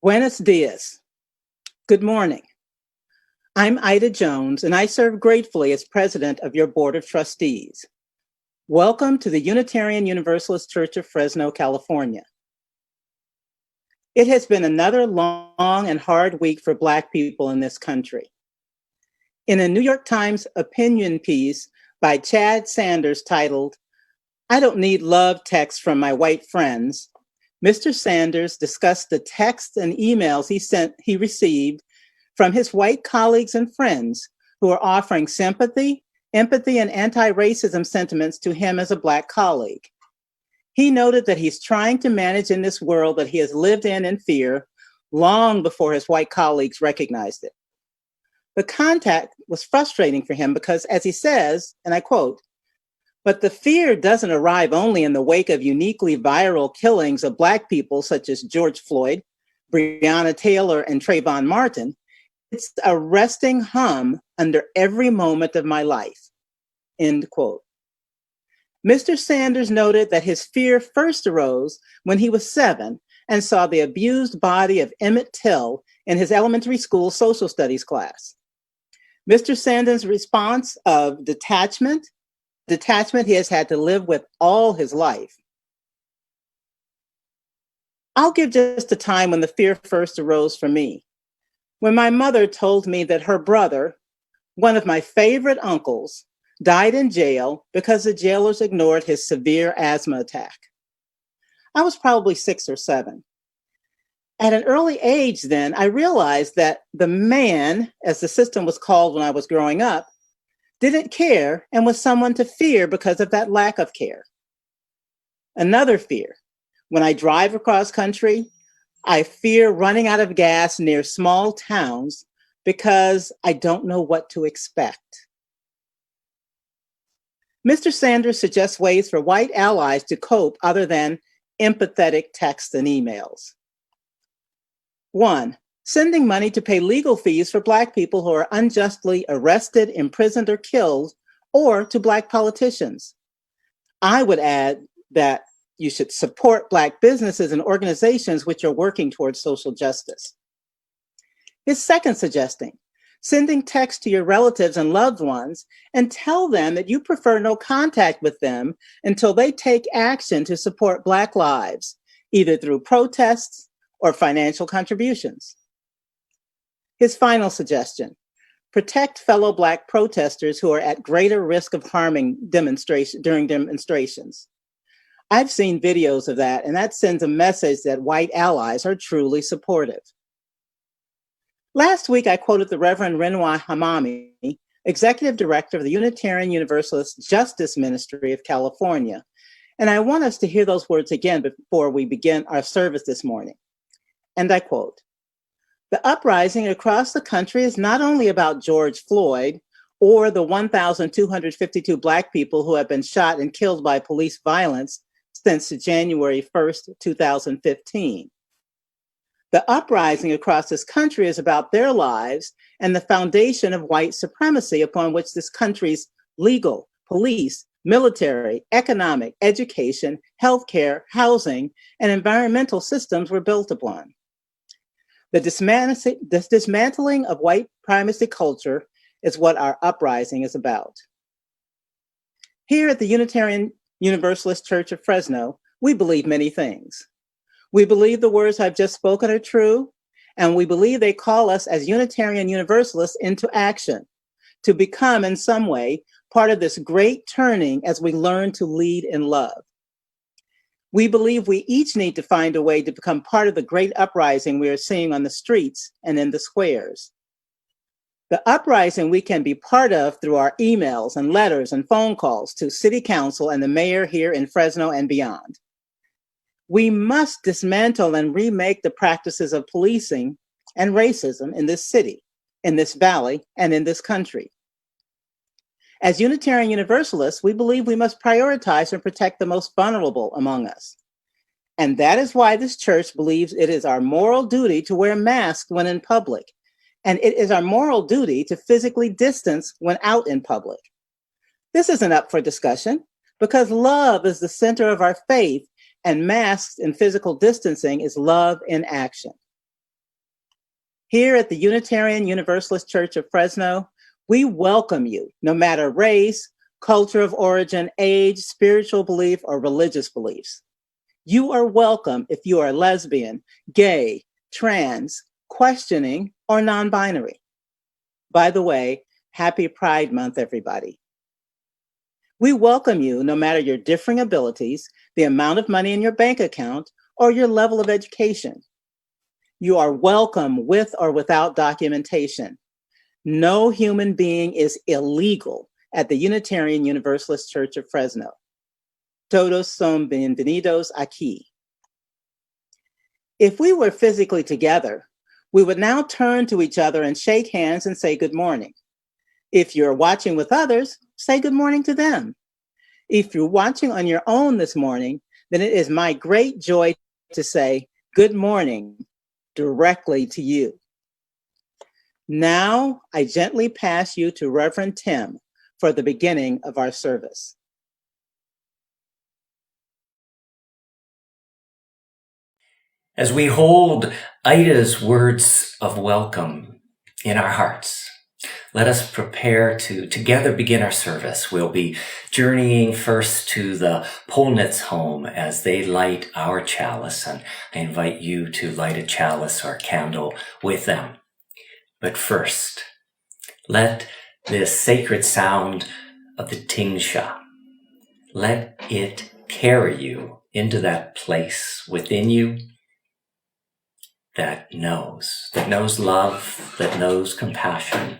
Buenos dias. Good morning. I'm Ida Jones, and I serve gratefully as president of your board of trustees. Welcome to the Unitarian Universalist Church of Fresno, California. It has been another long and hard week for Black people in this country. In a New York Times opinion piece by Chad Sanders titled, "I Don't Need Love Texts from My White Friends," Mr. Sanders discussed the texts and emails he received from his white colleagues and friends who are offering sympathy, empathy, and anti-racism sentiments to him as a Black colleague. He noted that he's trying to manage in this world that he has lived in fear long before his white colleagues recognized it. The contact was frustrating for him because, as he says, and I quote, "But the fear doesn't arrive only in the wake of uniquely viral killings of Black people such as George Floyd, Breonna Taylor, and Trayvon Martin. It's a resting hum under every moment of my life," end quote. Mr. Sanders noted that his fear first arose when he was 7 and saw the abused body of Emmett Till in his elementary school social studies class. Mr. Sanders' response of detachment he has had to live with all his life. I'll give just a time when the fear first arose for me. When my mother told me that her brother, one of my favorite uncles, died in jail because the jailers ignored his severe asthma attack. I was probably 6 or 7. At an early age then, I realized that the man, as the system was called when I was growing up, didn't care and was someone to fear because of that lack of care. Another fear, when I drive across country, I fear running out of gas near small towns because I don't know what to expect. Mr. Sanders suggests ways for white allies to cope other than empathetic texts and emails. 1, sending money to pay legal fees for Black people who are unjustly arrested, imprisoned, or killed, or to Black politicians. I would add that you should support Black businesses and organizations which are working towards social justice. His second suggesting, sending texts to your relatives and loved ones and tell them that you prefer no contact with them until they take action to support Black lives, either through protests or financial contributions. His final suggestion, protect fellow Black protesters who are at greater risk of harming during demonstrations. I've seen videos of that, and that sends a message that white allies are truly supportive. Last week, I quoted the Reverend Renoir Hamami, Executive Director of the Unitarian Universalist Justice Ministry of California, and I want us to hear those words again before we begin our service this morning. And I quote, "The uprising across the country is not only about George Floyd or the 1,252 Black people who have been shot and killed by police violence since January 1st, 2015. The uprising across this country is about their lives and the foundation of white supremacy upon which this country's legal, police, military, economic, education, healthcare, housing, and environmental systems were built upon. The dismantling of white primacy culture is what our uprising is about." Here at the Unitarian Universalist Church of Fresno, we believe many things. We believe the words I've just spoken are true, and we believe they call us as Unitarian Universalists into action to become, in some way, part of this great turning as we learn to lead in love. We believe we each need to find a way to become part of the great uprising we are seeing on the streets and in the squares. The uprising we can be part of through our emails and letters and phone calls to City Council and the mayor here in Fresno and beyond. We must dismantle and remake the practices of policing and racism in this city, in this valley, and in this country. As Unitarian Universalists, we believe we must prioritize and protect the most vulnerable among us. And that is why this church believes it is our moral duty to wear masks when in public, and it is our moral duty to physically distance when out in public. This isn't up for discussion because love is the center of our faith, and masks and physical distancing is love in action. Here at the Unitarian Universalist Church of Fresno, we welcome you, no matter race, culture of origin, age, spiritual belief, or religious beliefs. You are welcome if you are lesbian, gay, trans, questioning, or non-binary. By the way, happy Pride Month, everybody. We welcome you no matter your differing abilities, the amount of money in your bank account, or your level of education. You are welcome with or without documentation. No human being is illegal at the Unitarian Universalist Church of Fresno. Todos son bienvenidos aquí. If we were physically together, we would now turn to each other and shake hands and say good morning. If you're watching with others, say good morning to them. If you're watching on your own this morning, then it is my great joy to say good morning directly to you. Now, I gently pass you to Reverend Tim for the beginning of our service. As we hold Ida's words of welcome in our hearts, let us prepare to together begin our service. We'll be journeying first to the Polnitz home as they light our chalice, and I invite you to light a chalice or candle with them. But first, let this sacred sound of the tingsha, let it carry you into that place within you that knows love, that knows compassion,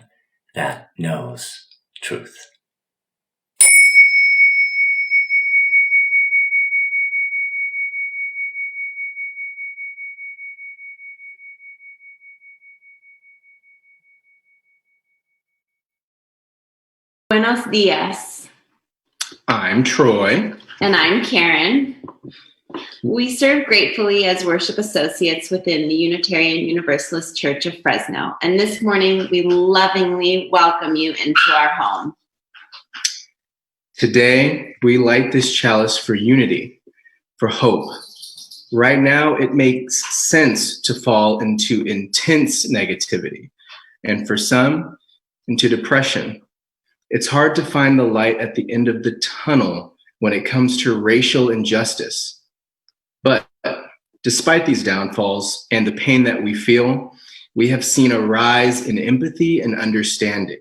that knows truth. Buenos dias. I'm Troy. And I'm Karen. We serve gratefully as worship associates within the Unitarian Universalist Church of Fresno. And this morning, we lovingly welcome you into our home. Today, we light this chalice for unity, for hope. Right now, it makes sense to fall into intense negativity, and for some, into depression. It's hard to find the light at the end of the tunnel when it comes to racial injustice. But despite these downfalls and the pain that we feel, we have seen a rise in empathy and understanding.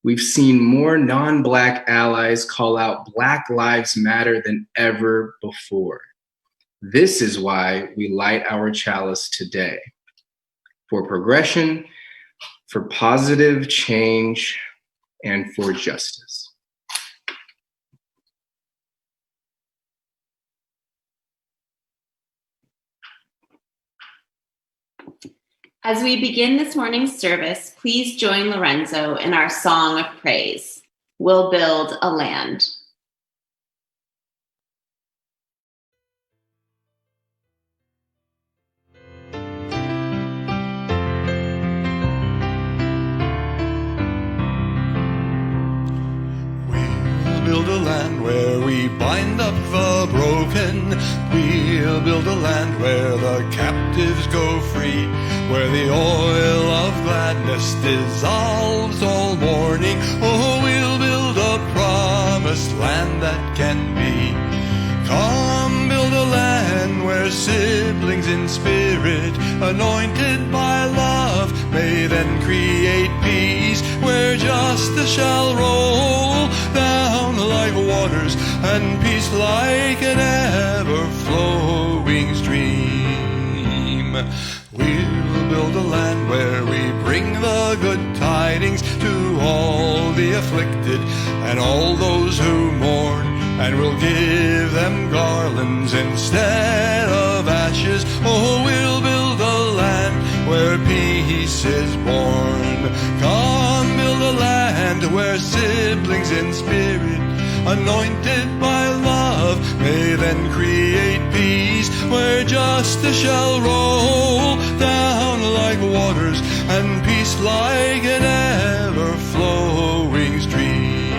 We've seen more non-Black allies call out Black Lives Matter than ever before. This is why we light our chalice today. For progression, for positive change, and for justice. As we begin this morning's service, please join Lorenzo in our song of praise, We'll Build a Land. Build a land where we bind up the broken. We'll build a land where the captives go free, where the oil of gladness dissolves all mourning. Oh, we'll build a promised land that can be. Come, build a land where siblings in spirit, anointed by love, may then create peace, where justice shall roll down like waters, and peace like an ever-flowing stream. We'll build a land where we bring the good tidings to all the afflicted and all those who mourn, and we'll give them garlands instead of ashes. Oh, we'll build a land where peace is born. Come, build a land where siblings in spirit, anointed by love, may then create peace, where justice shall roll down like waters, and peace like an ever-flowing stream.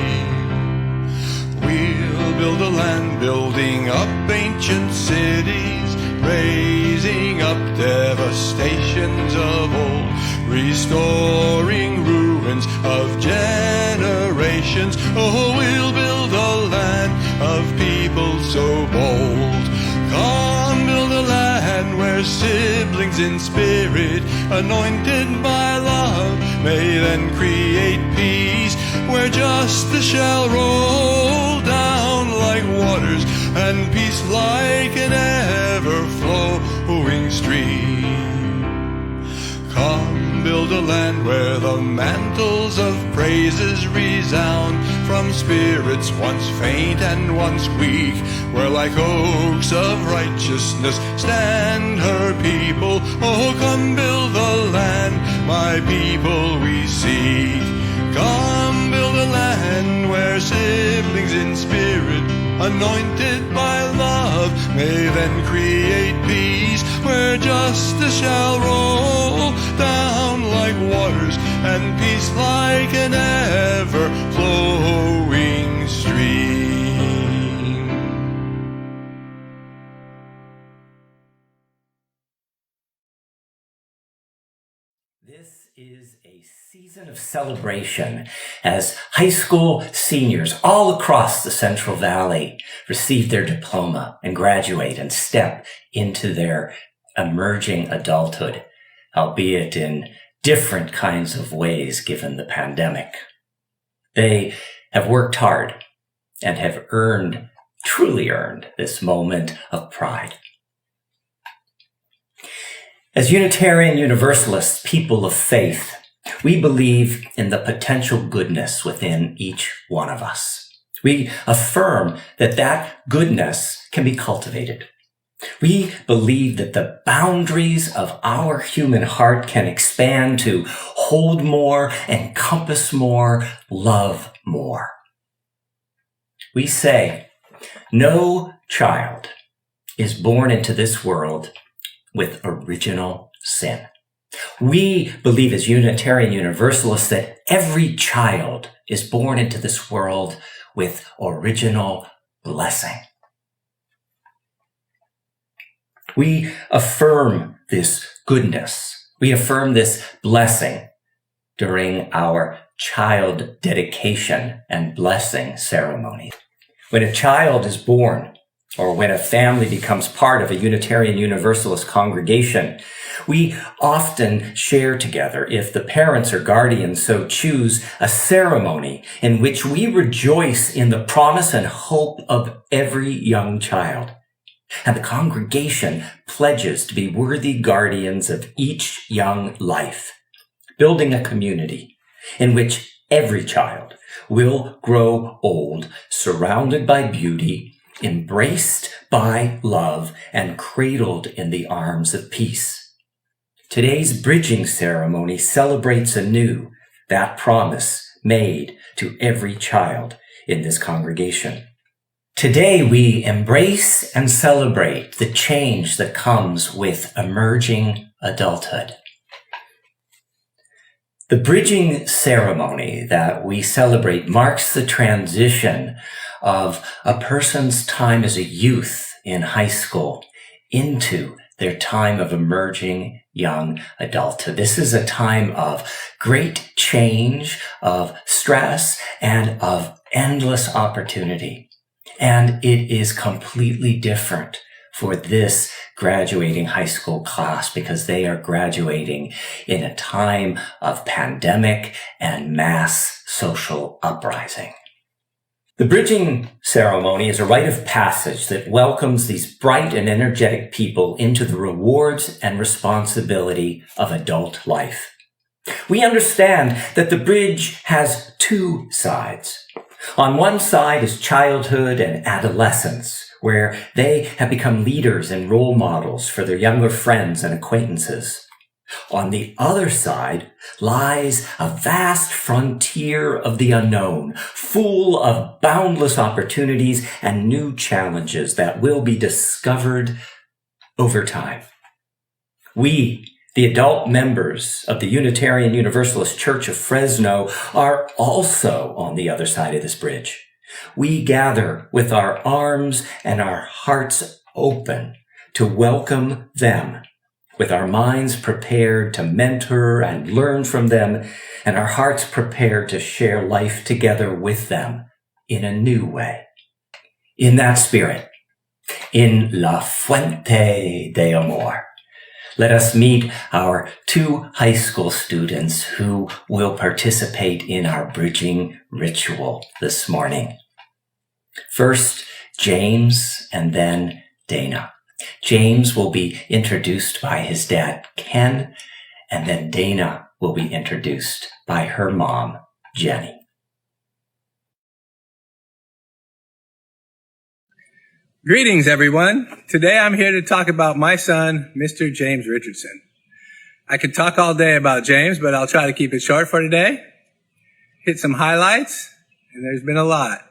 We'll build a land building up ancient cities, raising up devastations of old, restoring ruins of generations. Oh, we'll build a land of people so bold. Come build a land where siblings in spirit, anointed by love, may then create peace, where justice shall roll down like waters, and peace like an ever-flowing stream. Come build a land where the mantles of praises resound from spirits once faint and once weak, where like oaks of righteousness stand her people. Oh, come build the land, my people we seek. Come build a land where siblings in spirit, anointed by love, may then create peace, where justice shall roll down like waters, and peace like an ever-flowing stream. This is a season of celebration as high school seniors all across the Central Valley receive their diploma and graduate and step into their emerging adulthood, albeit in different kinds of ways given the pandemic. They have worked hard and have truly earned this moment of pride. As Unitarian Universalists, people of faith, we believe in the potential goodness within each one of us. We affirm that that goodness can be cultivated. We believe that the boundaries of our human heart can expand to hold more, encompass more, love more. We say, no child is born into this world with original sin. We believe as Unitarian Universalists that every child is born into this world with original blessing. We affirm this goodness. We affirm this blessing during our child dedication and blessing ceremony. When a child is born, or when a family becomes part of a Unitarian Universalist congregation, we often share together, if the parents or guardians so choose, a ceremony in which we rejoice in the promise and hope of every young child. And the congregation pledges to be worthy guardians of each young life, building a community in which every child will grow old, surrounded by beauty, embraced by love, and cradled in the arms of peace. Today's bridging ceremony celebrates anew that promise made to every child in this congregation. Today we embrace and celebrate the change that comes with emerging adulthood. The bridging ceremony that we celebrate marks the transition of a person's time as a youth in high school into their time of emerging young adulthood. This is a time of great change, of stress, and of endless opportunity. And it is completely different for this graduating high school class because they are graduating in a time of pandemic and mass social uprising. The bridging ceremony is a rite of passage that welcomes these bright and energetic people into the rewards and responsibility of adult life. We understand that the bridge has two sides. On one side is childhood and adolescence, where they have become leaders and role models for their younger friends and acquaintances. On the other side lies a vast frontier of the unknown, full of boundless opportunities and new challenges that will be discovered over time. We, the adult members of the Unitarian Universalist Church of Fresno, are also on the other side of this bridge. We gather with our arms and our hearts open to welcome them with our minds prepared to mentor and learn from them, and our hearts prepared to share life together with them in a new way. In that spirit, in La Fuente de Amor, let us meet our 2 high school students who will participate in our bridging ritual this morning. First, James, and then Dana. James will be introduced by his dad, Ken, and then Dana will be introduced by her mom, Jenny. Greetings, everyone. Today I'm here to talk about my son, Mr. James Richardson. I could talk all day about James, but I'll try to keep it short for today. Hit some highlights, and there's been a lot.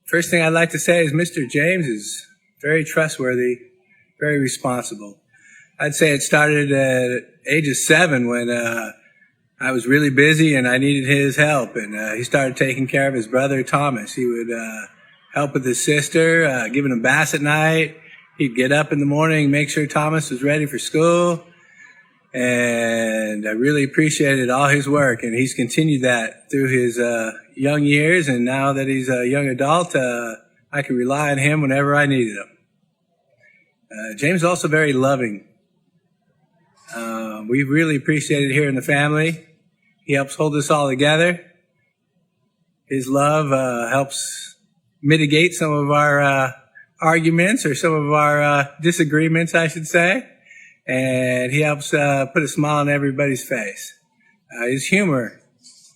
First thing I'd like to say is Mr. James is very trustworthy, very responsible. I'd say it started at age of 7 when I was really busy and I needed his help, and he started taking care of his brother, Thomas. He would help with his sister, giving him baths at night. He'd get up in the morning, make sure Thomas was ready for school. And I really appreciated all his work. And he's continued that through his young years. And now that he's a young adult, I can rely on him whenever I needed him. James is also very loving. We really appreciate it here in the family. He helps hold us all together. His love helps mitigate some of our arguments, or some of our disagreements, I should say. And he helps put a smile on everybody's face. His humor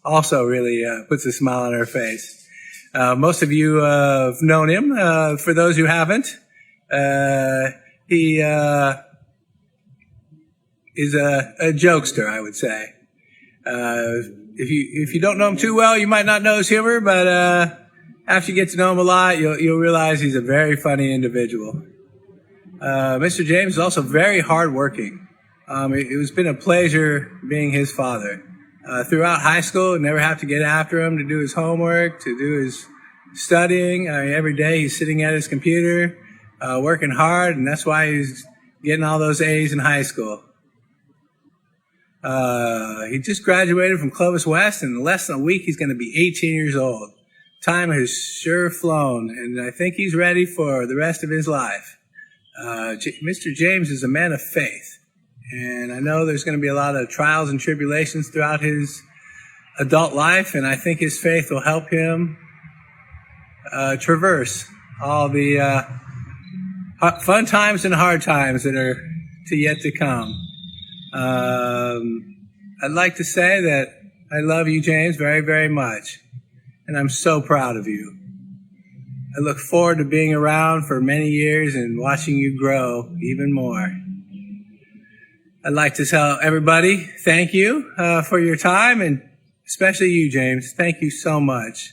also really puts a smile on our face. Most of you have known him. For those who haven't, he is a jokester, I would say. If you don't know him too well, you might not know his humor, but after you get to know him a lot, you'll realize he's a very funny individual. Mr. James is also very hardworking. It's been a pleasure being his father. Throughout high school, never have to get after him to do his homework, to do his studying. Every day he's sitting at his computer, working hard, and that's why he's getting all those A's in high school. He just graduated from Clovis West, and in less than a week he's going to be 18 years old. Time has sure flown, and I think he's ready for the rest of his life. Mr. James is a man of faith, and I know there's going to be a lot of trials and tribulations throughout his adult life, and I think his faith will help him traverse all the fun times and hard times that are yet to come. I'd like to say that I love you, James, very, very much. And I'm so proud of you. I look forward to being around for many years and watching you grow even more. I'd like to tell everybody thank you for your time, and especially you, James. Thank you so much.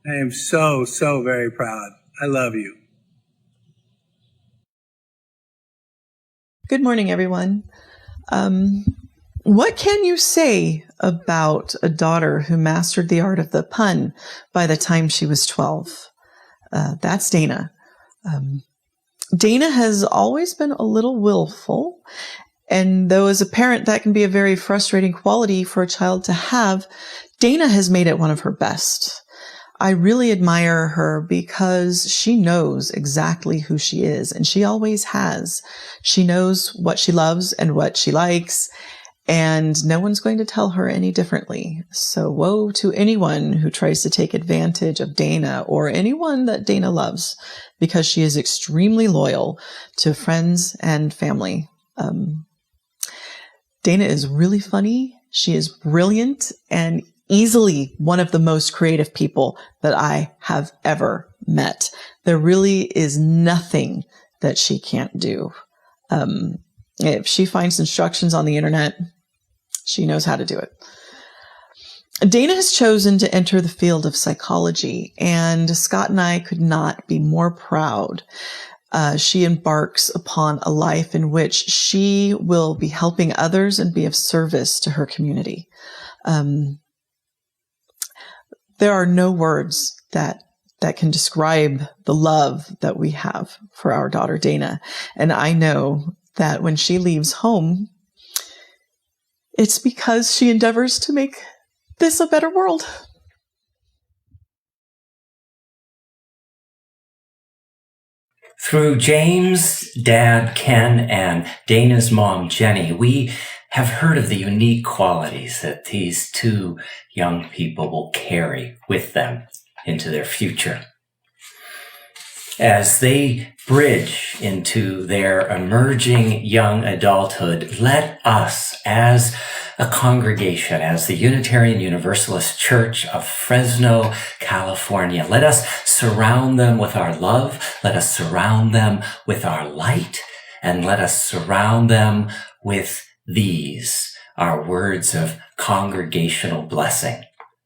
I am so, so very proud. I love you. Good morning, everyone. What can you say about a daughter who mastered the art of the pun by the time she was 12? That's Dana. Dana has always been a little willful, and though as a parent that can be a very frustrating quality for a child to have, Dana has made it one of her best. I really admire her because she knows exactly who she is, and she always has. She knows what she loves and what she likes, and no one's going to tell her any differently. So woe to anyone who tries to take advantage of Dana or anyone that Dana loves, because she is extremely loyal to friends and family. Dana is really funny. She is brilliant and easily one of the most creative people that I have ever met. There really is nothing that she can't do. If she finds instructions on the internet, she knows how to do it. Dana has chosen to enter the field of psychology, and Scott and I could not be more proud. She embarks upon a life in which she will be helping others and be of service to her community. There are no words that can describe the love that we have for our daughter, Dana. And I know that when she leaves home, it's because she endeavors to make this a better world. Through James' dad, Ken, and Dana's mom, Jenny, we have heard of the unique qualities that these two young people will carry with them into their future. As they bridge into their emerging young adulthood, let us, as a congregation, as the Unitarian Universalist Church of Fresno, California, let us surround them with our love, let us surround them with our light, and let us surround them with these, our words of congregational blessing.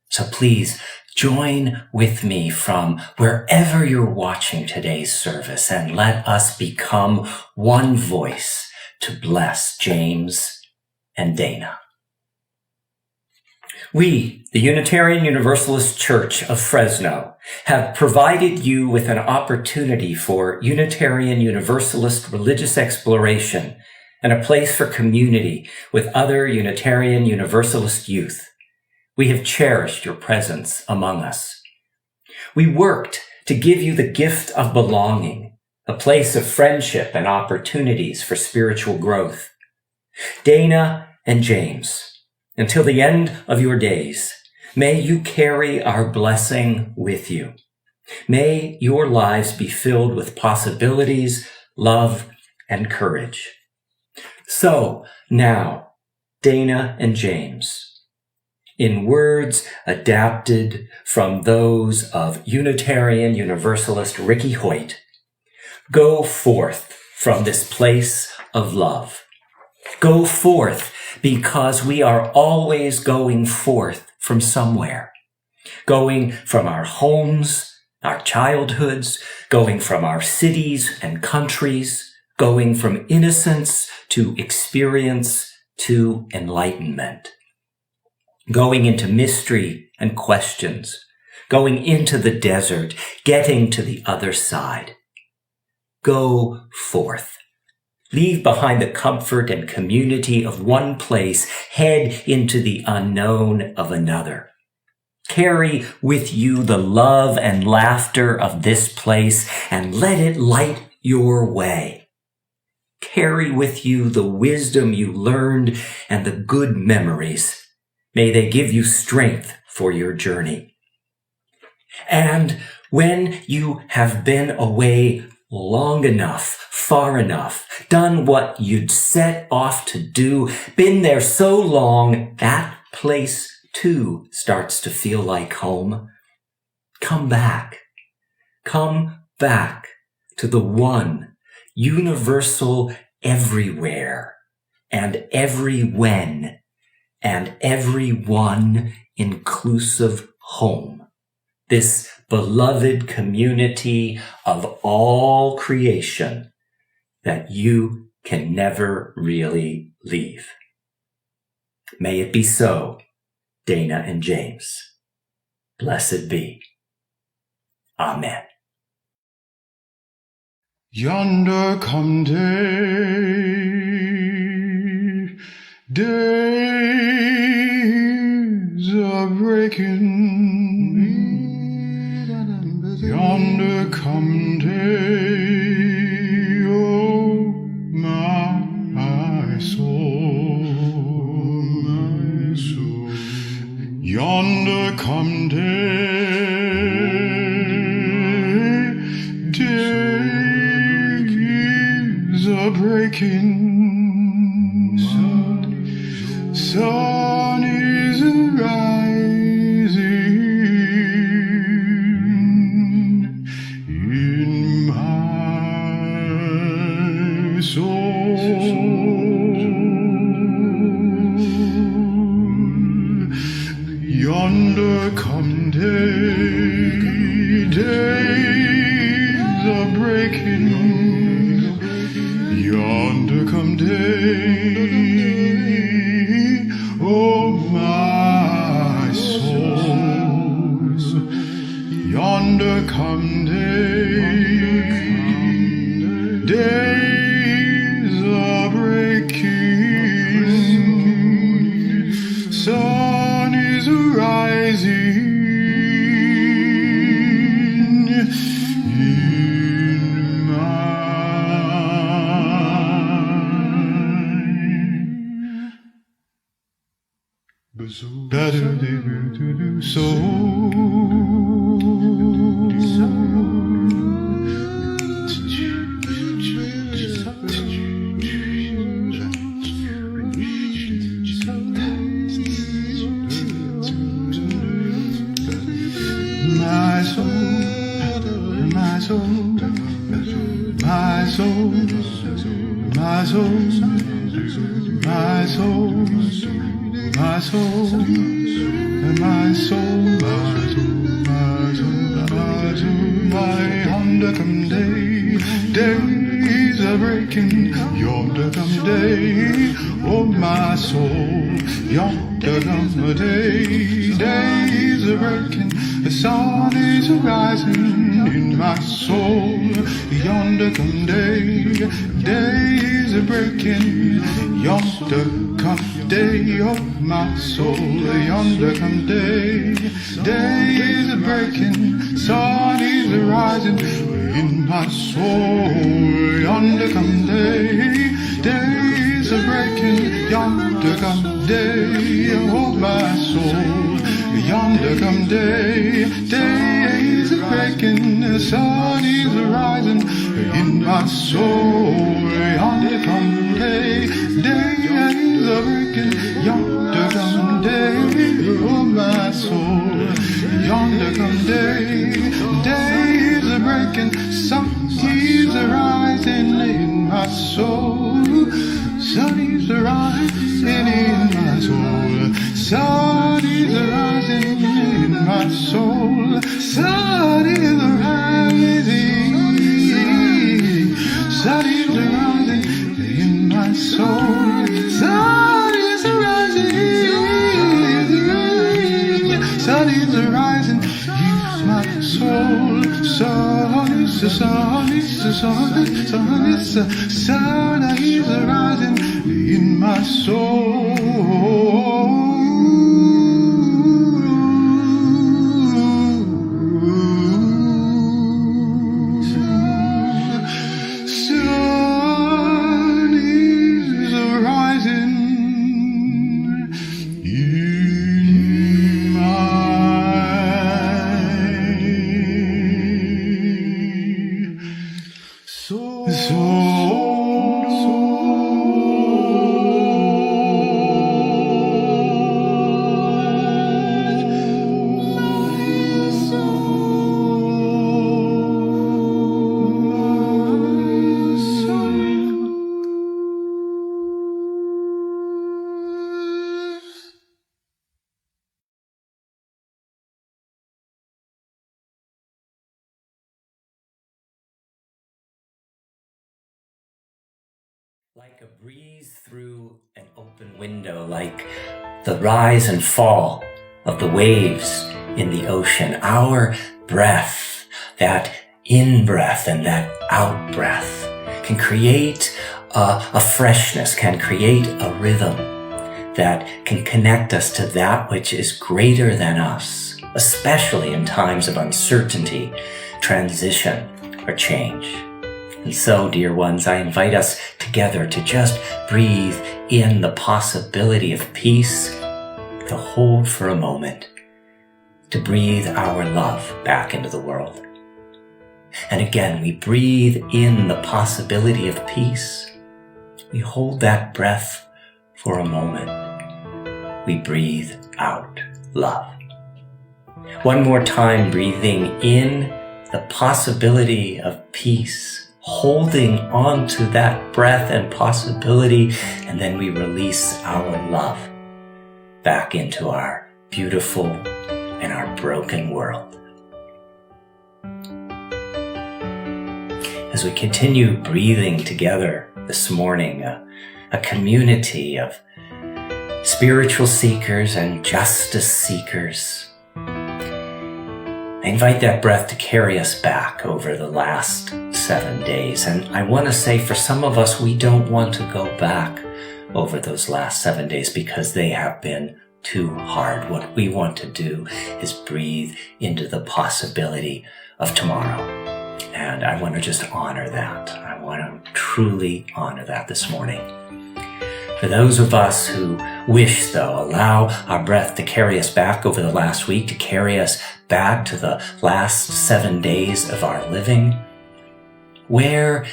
So please join with me from wherever you're watching today's service, and let us become one voice to bless James and Dana. We, the Unitarian Universalist Church of Fresno, have provided you with an opportunity for Unitarian Universalist religious exploration and a place for community with other Unitarian Universalist youth. We have cherished your presence among us. We worked to give you the gift of belonging, a place of friendship and opportunities for spiritual growth. Dana and James, until the end of your days, may you carry our blessing with you. May your lives be filled with possibilities, love, and courage. So now, Dana and James, in words adapted from those of Unitarian Universalist Ricky Hoyt, go forth from this place of love. Go forth because we are always going forth from somewhere. Going from our homes, our childhoods, going from our cities and countries, going from innocence to experience to enlightenment. Going into mystery and questions, going into the desert, getting to the other side. Go forth. Leave behind the comfort and community of one place, head into the unknown of another. Carry with you the love and laughter of this place and let it light your way. Carry with you the wisdom you learned and the good memories. May they give you strength for your journey. And when you have been away long enough, far enough, done what you'd set off to do, been there so long, that place too starts to feel like home. Come back. Come back to the one, universal everywhere, and every when, and everyone inclusive home. This beloved community of all creation that you can never really leave. May it be so, Dana and James. Blessed be. Amen. Yonder come days are breaking. Yonder come day, oh my soul, my soul. Yonder come days are breaking. Sun is rising in my soul. Yonder come days are breaking. Yonder come day, oh my souls. Yonder come days are Days are breaking, yonder come day. Oh, my soul, yonder come a day. Days are breaking, the sun is rising in my soul. Yonder come day. Days are breaking, yonder come day. Oh, my soul, yonder come day. Days are breaking, sun is rising in my soul. Yonder come day. Days are breaking, yonder come day. Oh, my soul, yonder come day. Days are breaking, the sun is rising in my soul. Yonder come day. Days are breaking, yonder come day. Oh, my soul, yonder come day. Days are breaking, sun is rising in my soul. Sun is rising in my soul. Sun is rising in my soul. Sun is rising. Sun is rising in my soul. Sun is rising. Sun is rising in my soul. Sun is the sun is the sun. Sun is the sun is rising in my soul. Like a breeze through an open window, like the rise and fall of the waves in the ocean, our breath, that in-breath and that out-breath, can create a freshness, can create a rhythm that can connect us to that which is greater than us, especially in times of uncertainty, transition, or change. And so, dear ones, I invite us together to just breathe in the possibility of peace, to hold for a moment, to breathe our love back into the world. And again, we breathe in the possibility of peace. We hold that breath for a moment. We breathe out love. One more time, breathing in the possibility of peace, holding on to that breath and possibility, and then we release our love back into our beautiful and our broken world. As we continue breathing together this morning, a community of spiritual seekers and justice seekers, I invite that breath to carry us back over the last 7 days. And I want to say, for some of us, we don't want to go back over those last 7 days because they have been too hard. What we want to do is breathe into the possibility of tomorrow. And I want to just honor that. I want to truly honor that this morning. For those of us who wish, though, allow our breath to carry us back over the last week, to carry us back to the last 7 days of our living, where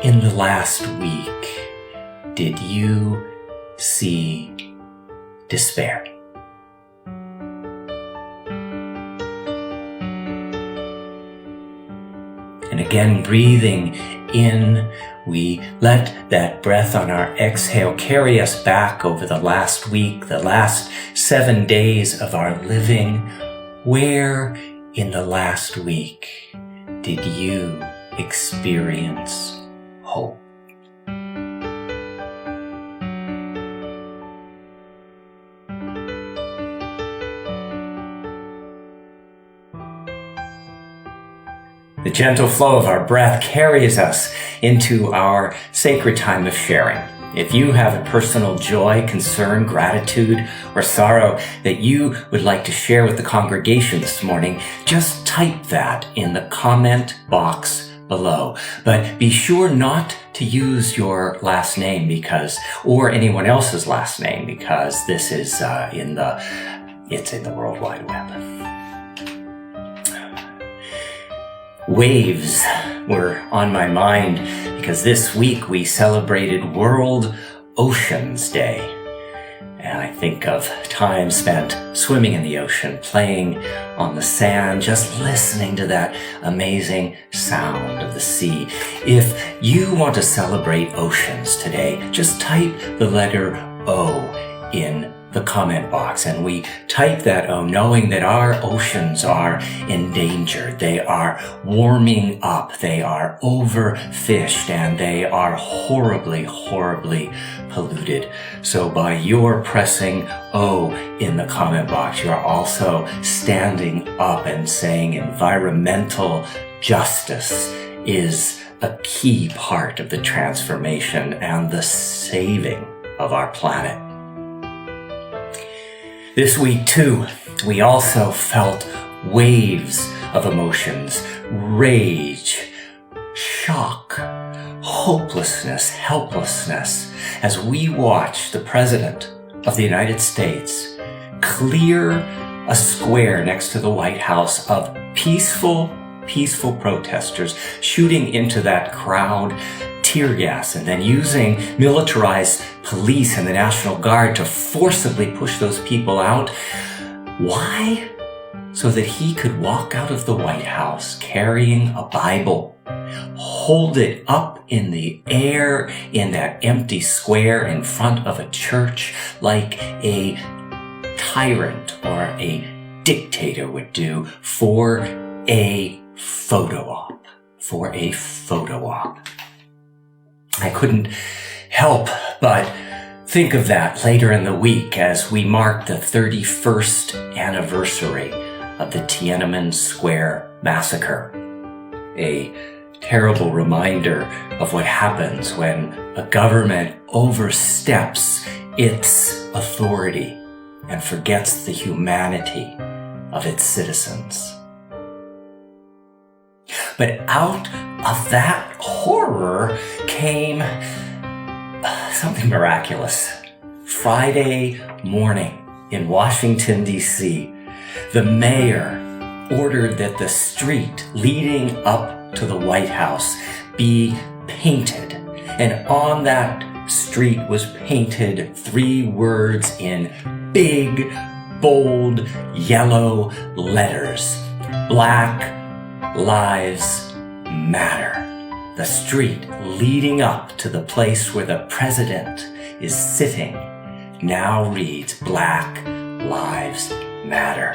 in the last week did you see despair? And again, breathing in, we let that breath on our exhale carry us back over the last week, the last 7 days of our living. Where in the last week did you experience hope? The gentle flow of our breath carries us into our sacred time of sharing. If you have a personal joy, concern, gratitude, or sorrow that you would like to share with the congregation this morning, just type that in the comment box below. But be sure not to use your last name or anyone else's last name, because this is it's in the World Wide Web. Waves were on my mind because this week we celebrated World Oceans Day. And I think of time spent swimming in the ocean, playing on the sand, just listening to that amazing sound of the sea. If you want to celebrate oceans today, just type the letter O in the comment box, and we type that O knowing that our oceans are endangered. They are warming up, they are overfished, and they are horribly, horribly polluted. So by your pressing O in the comment box, you're also standing up and saying environmental justice is a key part of the transformation and the saving of our planet. This week, too, we also felt waves of emotions: rage, shock, hopelessness, helplessness, as we watched the President of the United States clear a square next to the White House of peaceful protesters, shooting into that crowd tear gas, and then using militarized police and the National Guard to forcibly push those people out. Why? So that he could walk out of the White House carrying a Bible, hold it up in the air in that empty square in front of a church like a tyrant or a dictator would do for a photo op. I couldn't help but think of that later in the week as we marked the 31st anniversary of the Tiananmen Square massacre. A terrible reminder of what happens when a government oversteps its authority and forgets the humanity of its citizens. But out of that horror came something miraculous. Friday morning in Washington, D.C., the mayor ordered that the street leading up to the White House be painted. And on that street was painted 3 words in big, bold, yellow letters: Black Lives Matter. The street leading up to the place where the president is sitting now reads Black Lives Matter.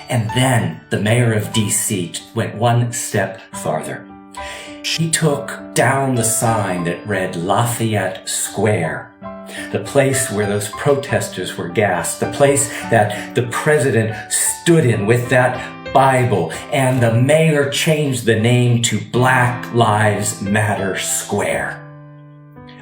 And then the mayor of D.C. went one step farther. She took down the sign that read Lafayette Square, the place where those protesters were gassed, the place that the president stood in with that Bible, and the mayor changed the name to Black Lives Matter Square.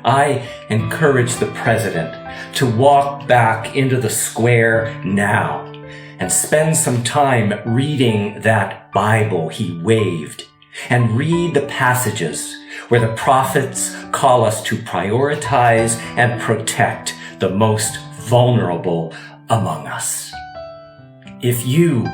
I encourage the president to walk back into the square now and spend some time reading that Bible he waved, and read the passages where the prophets call us to prioritize and protect the most vulnerable among us. If you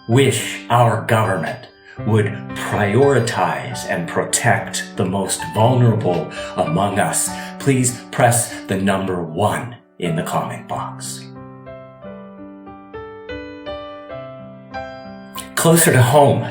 wish our government would prioritize and protect the most vulnerable among us, please press the number 1 in the comment box. Closer to home,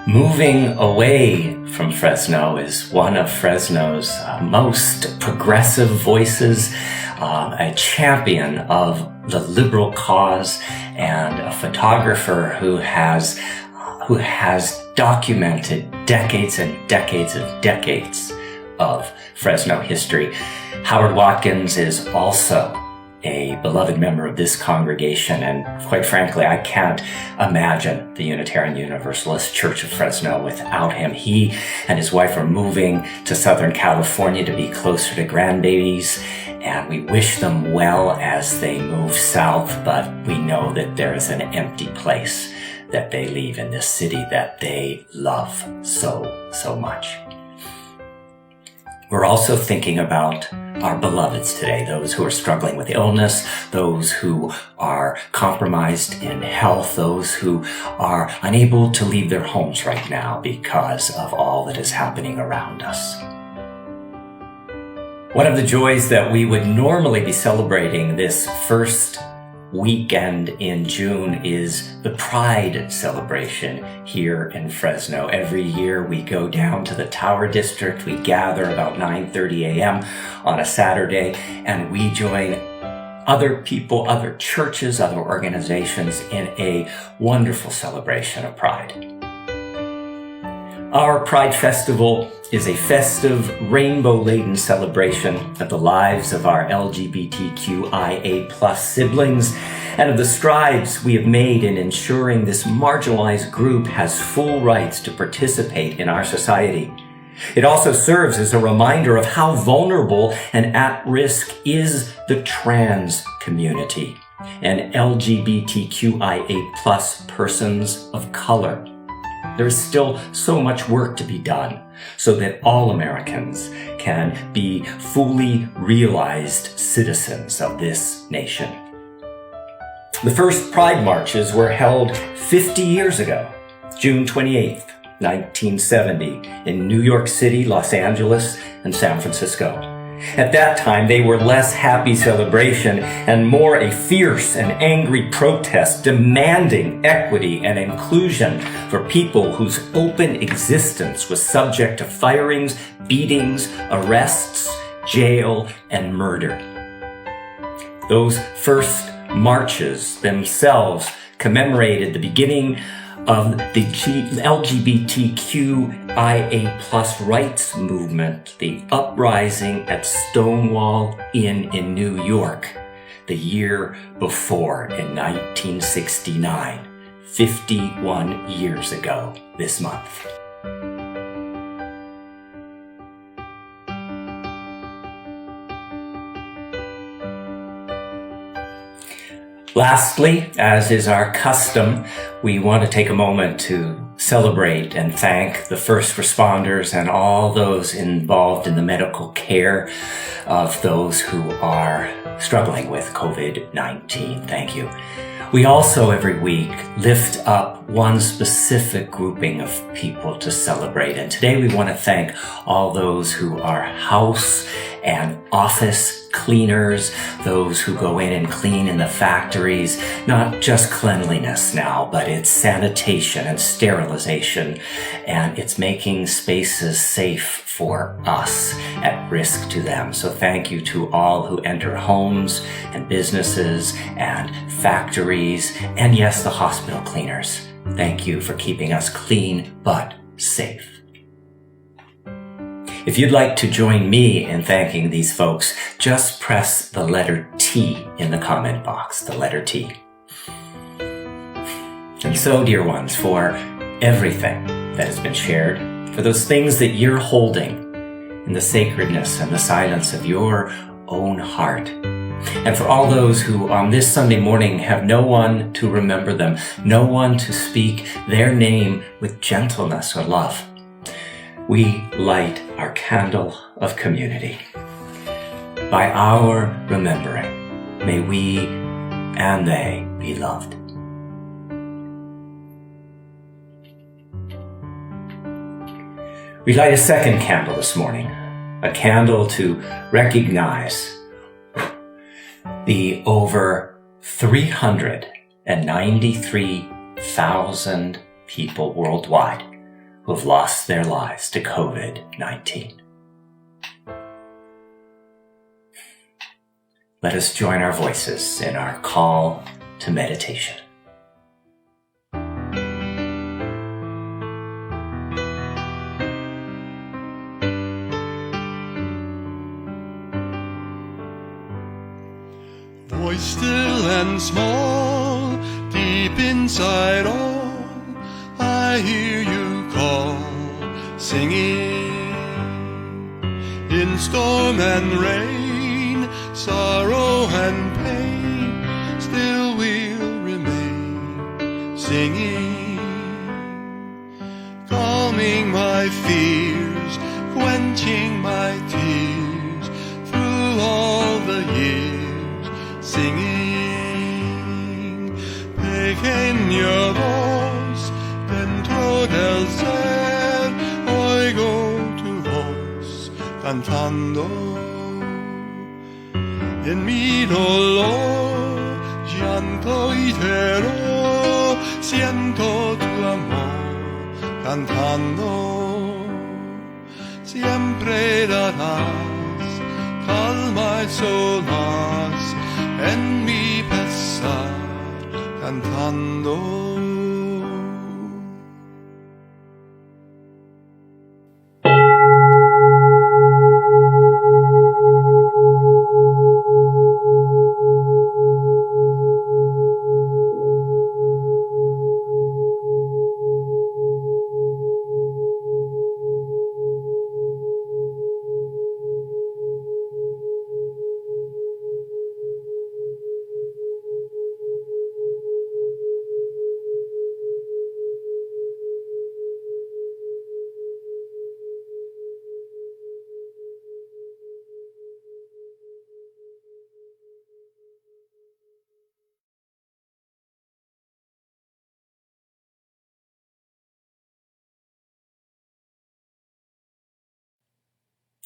moving away from Fresno is one of Fresno's most progressive voices, a champion of the liberal cause, and a photographer who has documented decades and decades of Fresno history. Howard Watkins is also a beloved member of this congregation, and quite frankly, I can't imagine the Unitarian Universalist Church of Fresno without him. He and his wife are moving to Southern California to be closer to grandbabies, and we wish them well as they move south, but we know that there is an empty place that they leave in this city that they love so much. We're also thinking about our beloveds today, those who are struggling with illness, those who are compromised in health, those who are unable to leave their homes right now because of all that is happening around us. One of the joys that we would normally be celebrating this first weekend in June is the Pride celebration here in Fresno. Every year we go down to the Tower District. We gather about 9:30 a.m. on a Saturday, and we join other people, other churches, other organizations in a wonderful celebration of Pride. Our Pride Festival is a festive, rainbow-laden celebration of the lives of our LGBTQIA+ siblings and of the strides we have made in ensuring this marginalized group has full rights to participate in our society. It also serves as a reminder of how vulnerable and at risk is the trans community and LGBTQIA+ persons of color. There is still so much work to be done so that all Americans can be fully realized citizens of this nation. The first Pride marches were held 50 years ago, June 28th, 1970, in New York City, Los Angeles, and San Francisco. At that time, they were less happy celebration and more a fierce and angry protest demanding equity and inclusion for people whose open existence was subject to firings, beatings, arrests, jail, and murder. Those first marches themselves commemorated the beginning of the LGBTQIA+ rights movement, the uprising at Stonewall Inn in New York, the year before in 1969, 51 years ago this month. Lastly, as is our custom, we want to take a moment to celebrate and thank the first responders and all those involved in the medical care of those who are struggling with COVID-19. Thank you. We also every week lift up one specific grouping of people to celebrate. And today we want to thank all those who are house and office cleaners, those who go in and clean in the factories, not just cleanliness now, but it's sanitation and sterilization, and it's making spaces safe for us at risk to them. So thank you to all who enter homes and businesses and factories, and yes, the hospital cleaners. Thank you for keeping us clean but safe. If you'd like to join me in thanking these folks, just press the letter T in the comment box, the letter T. And so, dear ones, for everything that has been shared, for those things that you're holding in the sacredness and the silence of your own heart, and for all those who on this Sunday morning have no one to remember them, no one to speak their name with gentleness or love, we light our candle of community. By our remembering, may we and they be loved. We light a second candle this morning, a candle to recognize the over 393,000 people worldwide who have lost their lives to COVID-19. Let us join our voices in our call to meditation. Voice still and small, deep inside all, I hear you call, singing. In storm and rain, sorrow and pain, still we'll remain, singing. Calming my fears, quenching my tears, through all the years, singing. Pequeña voz dentro del ser, oigo tu voz cantando. En mi dolor, llanto y terror, siento tu amor cantando. Siempre darás calma y solaz en mi pesar cantando.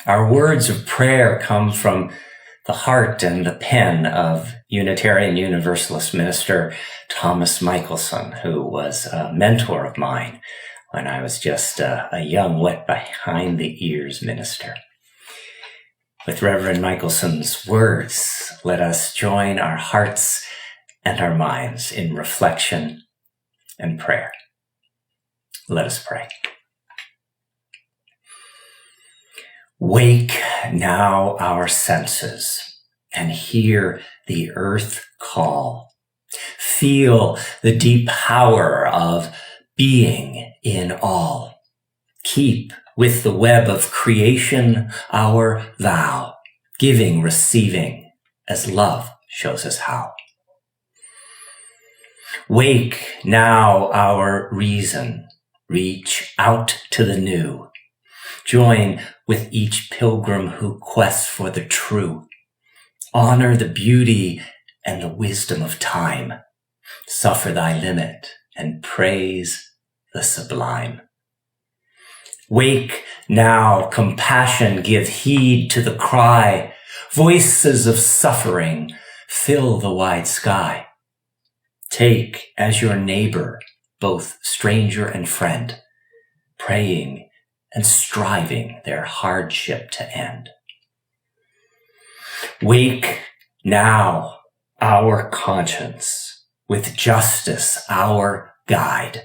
Our words of prayer come from the heart and the pen of Unitarian Universalist minister Thomas Michelson, who was a mentor of mine when I was just a young, wet behind the ears minister. With Reverend Michelson's words, let us join our hearts and our minds in reflection and prayer. Let us pray. Wake now our senses and hear the earth call. Feel the deep power of being in all. Keep with the web of creation our vow, giving, receiving, as love shows us how. Wake now our reason, reach out to the new. Join with each pilgrim who quests for the true. Honor the beauty and the wisdom of time. Suffer thy limit and praise the sublime. Wake now, compassion, give heed to the cry. Voices of suffering fill the wide sky. Take as your neighbor, both stranger and friend, praying and striving their hardship to end. Wake now our conscience, with justice our guide.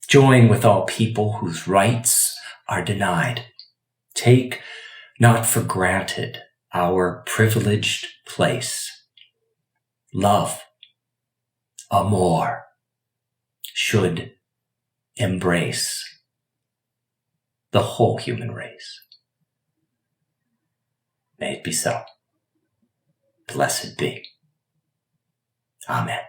Join with all people whose rights are denied. Take not for granted our privileged place. Love, amor, should embrace the whole human race. May it be so. Blessed be. Amen.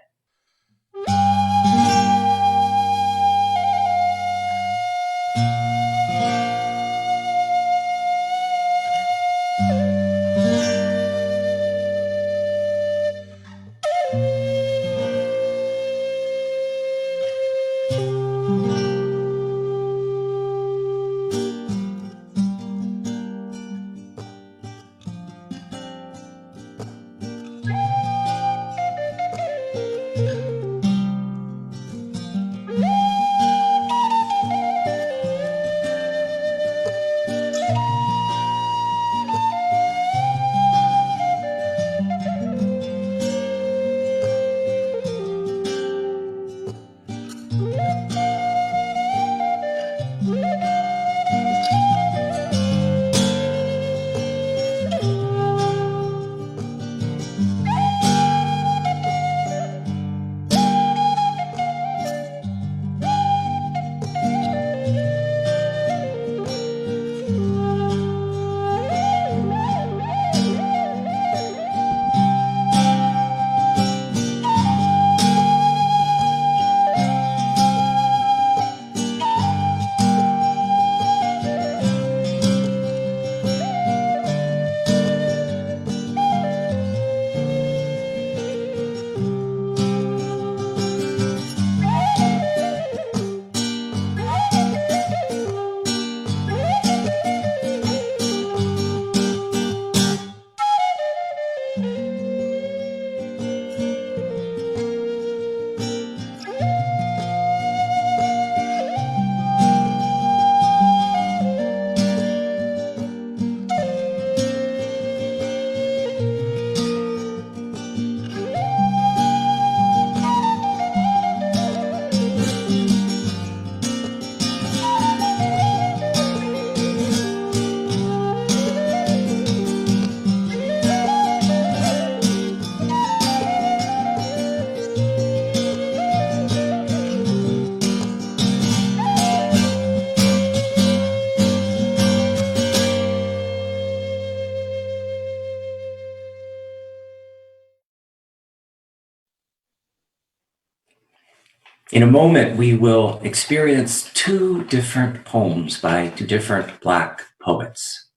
In a moment, we will experience two different poems by two different Black poets.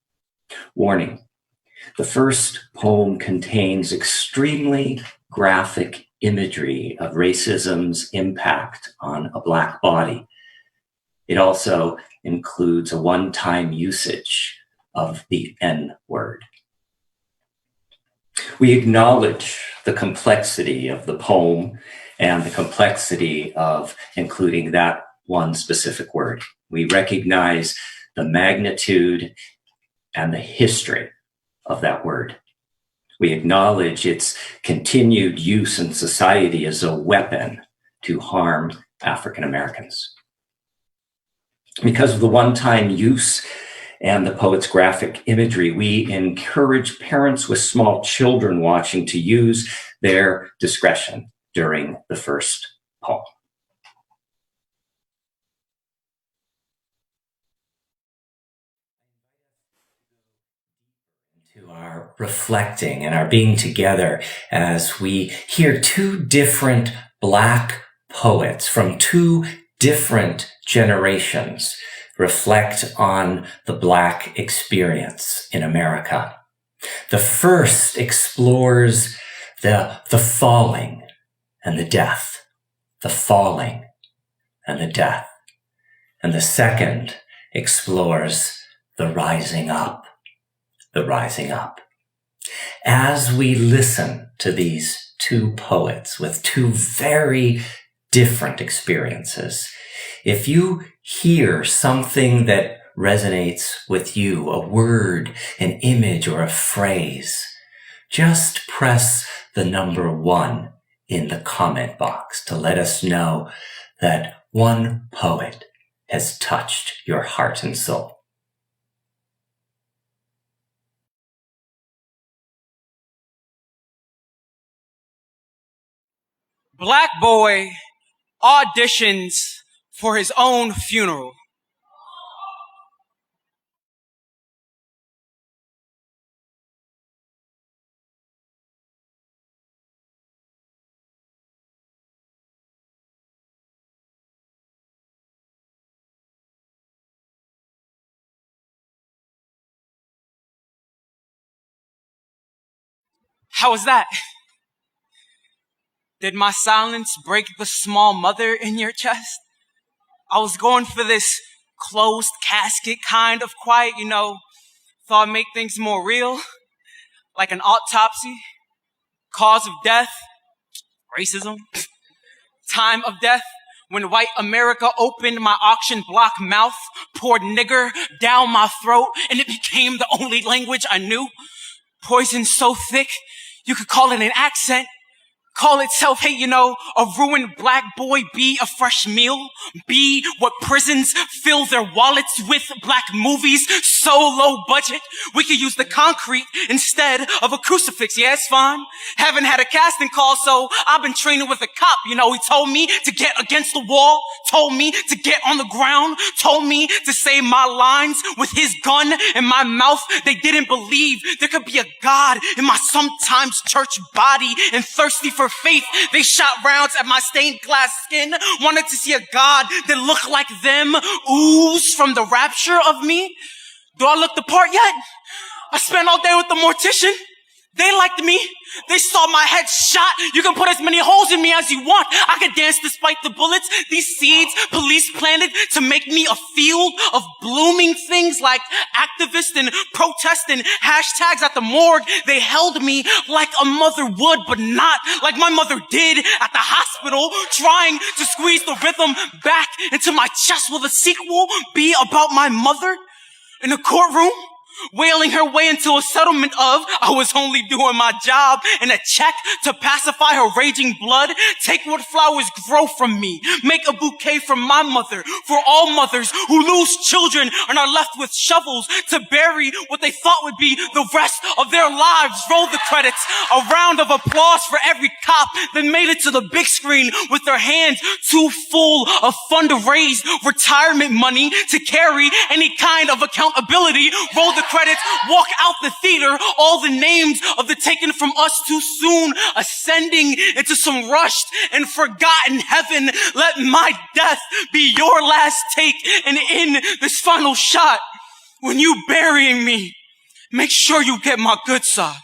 Warning, the first poem contains extremely graphic imagery of racism's impact on a Black body. It also includes a one-time usage of the N-word. We acknowledge the complexity of the poem and the complexity of including that one specific word. We recognize the magnitude and the history of that word. We acknowledge its continued use in society as a weapon to harm African Americans. Because of the one-time use and the poet's graphic imagery, we encourage parents with small children watching to use their discretion during the first poem. To our reflecting and our being together as we hear two different Black poets from two different generations reflect on the Black experience in America. The first explores the falling and the death, the falling and the death. And the second explores the rising up, the rising up. As we listen to these two poets with two very different experiences, if you hear something that resonates with you, a word, an image, or a phrase, just press the number 1 in the comment box to let us know that one poet has touched your heart and soul. Black boy auditions for his own funeral. How was that? Did my silence break the small mother in your chest? I was going for this closed casket kind of quiet, thought I'd make things more real, like an autopsy, cause of death, racism, time of death, when white America opened my auction block mouth, poured nigger down my throat, and it became the only language I knew. Poison so thick, you could call it an accent. Call it self-hate, a ruined Black boy be a fresh meal, be what prisons fill their wallets with. Black movies, so low budget, we could use the concrete instead of a crucifix. Yeah, it's fine. Haven't had a casting call, so I've been training with a cop. He told me to get against the wall, told me to get on the ground, told me to say my lines with his gun in my mouth. They didn't believe there could be a God in my sometimes church body, and thirsty for faith, they shot rounds at my stained glass skin, wanted to see a God that looked like them, ooze from the rapture of me. Do I look the part yet? I spent all day with the mortician. They liked me. They saw my head shot. You can put as many holes in me as you want. I can dance despite the bullets. These seeds police planted to make me a field of blooming things like activist and protest and hashtags at the morgue. They held me like a mother would, but not like my mother did at the hospital, trying to squeeze the rhythm back into my chest. Will the sequel be about my mother in a courtroom, wailing her way into a settlement of, I was only doing my job, and a check to pacify her raging blood? Take what flowers grow from me. Make a bouquet from my mother for all mothers who lose children and are left with shovels to bury what they thought would be the rest of their lives. Roll the credits. A round of applause for every cop that made it to the big screen with their hands too full of fund to raise retirement money to carry any kind of accountability. Roll the credits, walk out the theater, all the names of the taken from us too soon, ascending into some rushed and forgotten heaven. Let my death be your last take, and in this final shot, when you burying me, make sure you get my good side.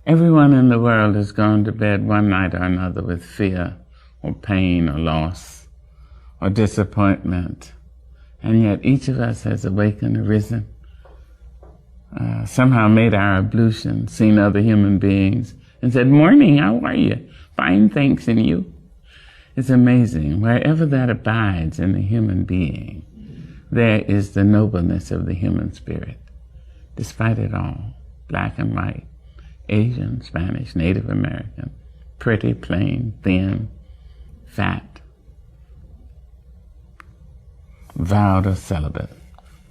Everyone in the world has gone to bed one night or another with fear or pain or loss or disappointment. And yet each of us has awakened, arisen, somehow made our ablution, seen other human beings, and said, "Morning, how are you? Fine, thanks, and you?" It's amazing. Wherever that abides in the human being, there is the nobleness of the human spirit, despite it all, black and white, Asian, Spanish, Native American, pretty, plain, thin, fat, vowed or celibate,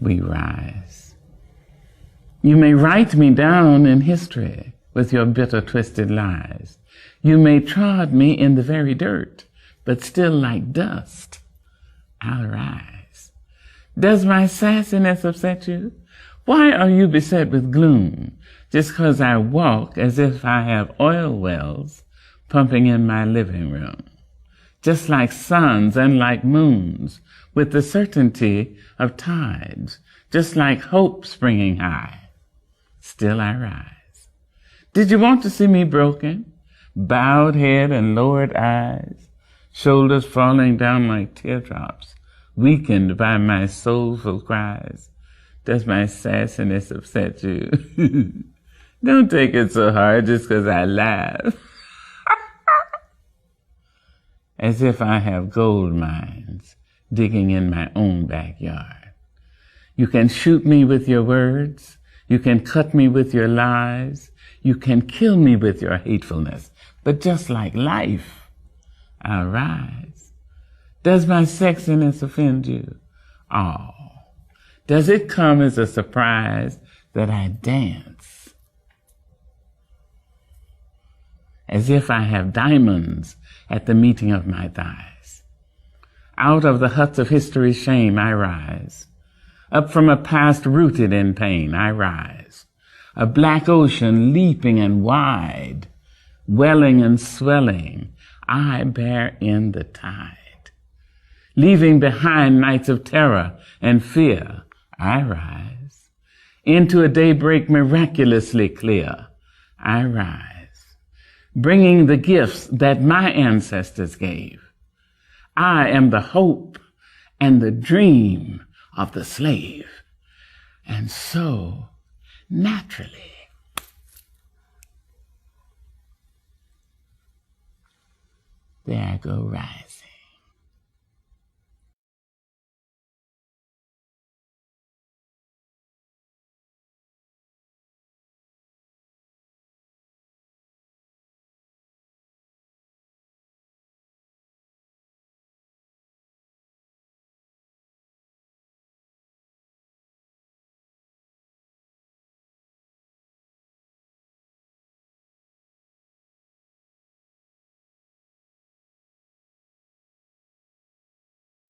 we rise. You may write me down in history with your bitter, twisted lies. You may trod me in the very dirt, but still like dust, I'll rise. Does my sassiness upset you? Why are you beset with gloom? Just 'cause I walk as if I have oil wells pumping in my living room, just like suns and like moons, with the certainty of tides, just like hope springing high. Still I rise. Did you want to see me broken? Bowed head and lowered eyes, shoulders falling down like teardrops, weakened by my soulful cries. Does my sassiness upset you? Don't take it so hard just 'cause I laugh. As if I have gold mines digging in my own backyard. You can shoot me with your words. You can cut me with your lies. You can kill me with your hatefulness. But just like life, I'll rise. Does my sexiness offend you? Oh, does it come as a surprise that I dance? As if I have diamonds at the meeting of my thighs. Out of the huts of history's shame I rise. Up from a past rooted in pain I rise. A black ocean leaping and wide, welling and swelling, I bear in the tide. Leaving behind nights of terror and fear, I rise. Into a daybreak miraculously clear, I rise. Bringing the gifts that my ancestors gave. I am the hope and the dream of the slave. And so, naturally, there I go rising.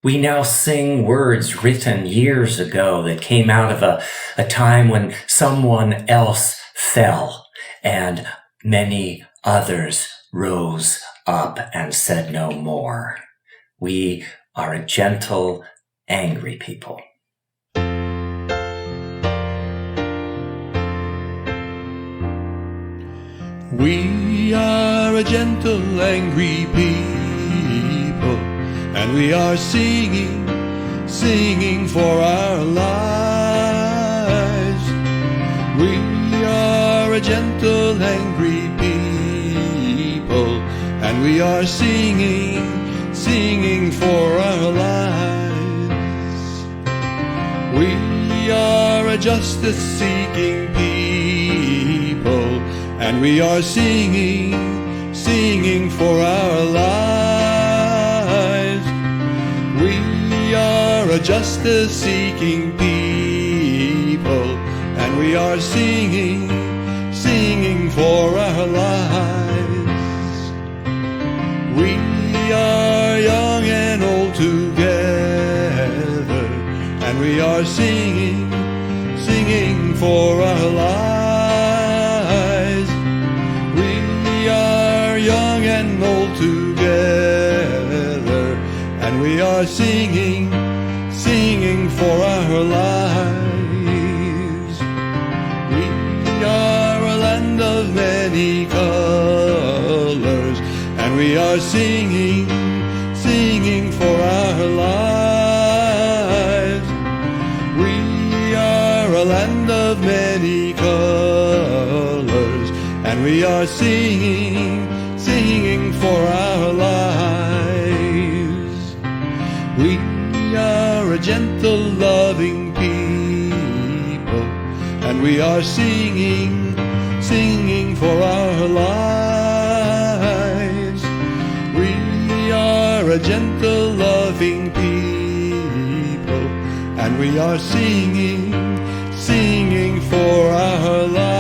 We now sing words written years ago that came out of a time when someone else fell and many others rose up and said no more. We are a gentle, angry people. We are a gentle, angry people, and we are singing, singing for our lives. We are a gentle, angry people, and we are singing, singing for our lives. We are a justice-seeking people, and we are singing, singing for our lives. We are a justice-seeking people, and we are singing, singing for our lives. We are young and old together, and we are singing, singing for our lives. Young and old together, and we are singing, singing for our lives. We are a land of many colors, and we are singing, singing for our lives. We are a land of many colors, and we are singing, singing for our lives. We are a gentle, loving people, and we are singing, singing for our lives. We are a gentle, loving people, and we are singing, singing for our lives.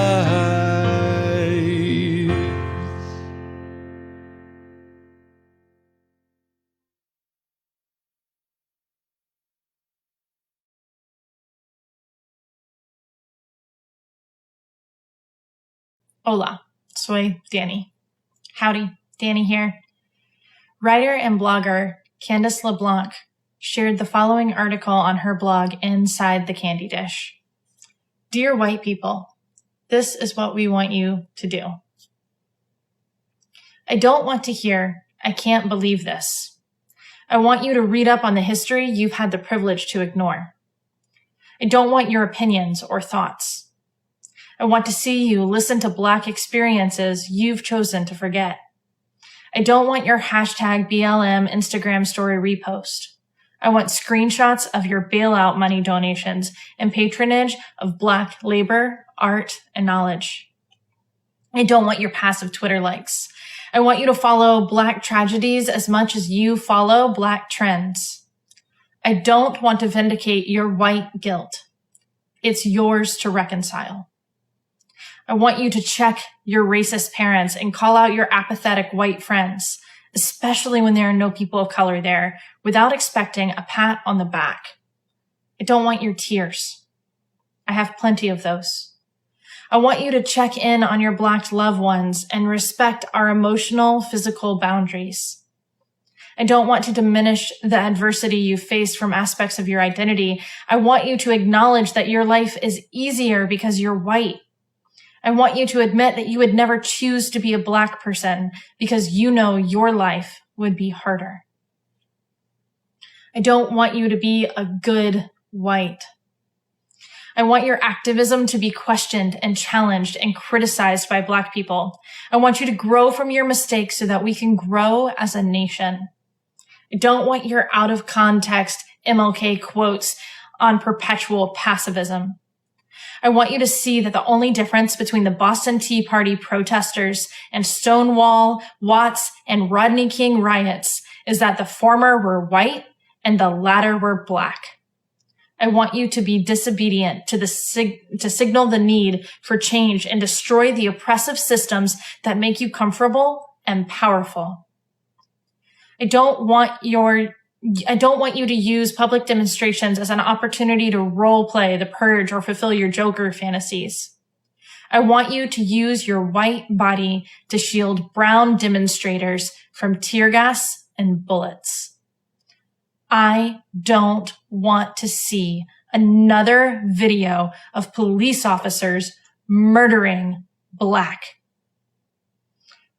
Hola, soy Danny. Howdy, Danny here. Writer and blogger Candice LeBlanc shared the following article on her blog, Inside the Candy Dish. Dear white people, this is what we want you to do. I don't want to hear, I can't believe this. I want you to read up on the history you've had the privilege to ignore. I don't want your opinions or thoughts. I want to see you listen to Black experiences you've chosen to forget. I don't want your hashtag BLM Instagram story repost. I want screenshots of your bailout money donations and patronage of Black labor, art, and knowledge. I don't want your passive Twitter likes. I want you to follow Black tragedies as much as you follow Black trends. I don't want to vindicate your white guilt. It's yours to reconcile. I want you to check your racist parents and call out your apathetic white friends, especially when there are no people of color there, without expecting a pat on the back. I don't want your tears. I have plenty of those. I want you to check in on your Black loved ones and respect our emotional, physical boundaries. I don't want to diminish the adversity you face from aspects of your identity. I want you to acknowledge that your life is easier because you're white. I want you to admit that you would never choose to be a Black person because you know your life would be harder. I don't want you to be a good white. I want your activism to be questioned and challenged and criticized by Black people. I want you to grow from your mistakes so that we can grow as a nation. I don't want your out of context MLK quotes on perpetual pacifism. I want you to see that the only difference between the Boston Tea Party protesters and Stonewall, Watts, and Rodney King riots is that the former were white and the latter were Black. I want you to be disobedient to signal the need for change and destroy the oppressive systems that make you comfortable and powerful. I don't want you to use public demonstrations as an opportunity to role play the purge or fulfill your Joker fantasies. I want you to use your white body to shield brown demonstrators from tear gas and bullets. I don't want to see another video of police officers murdering Black.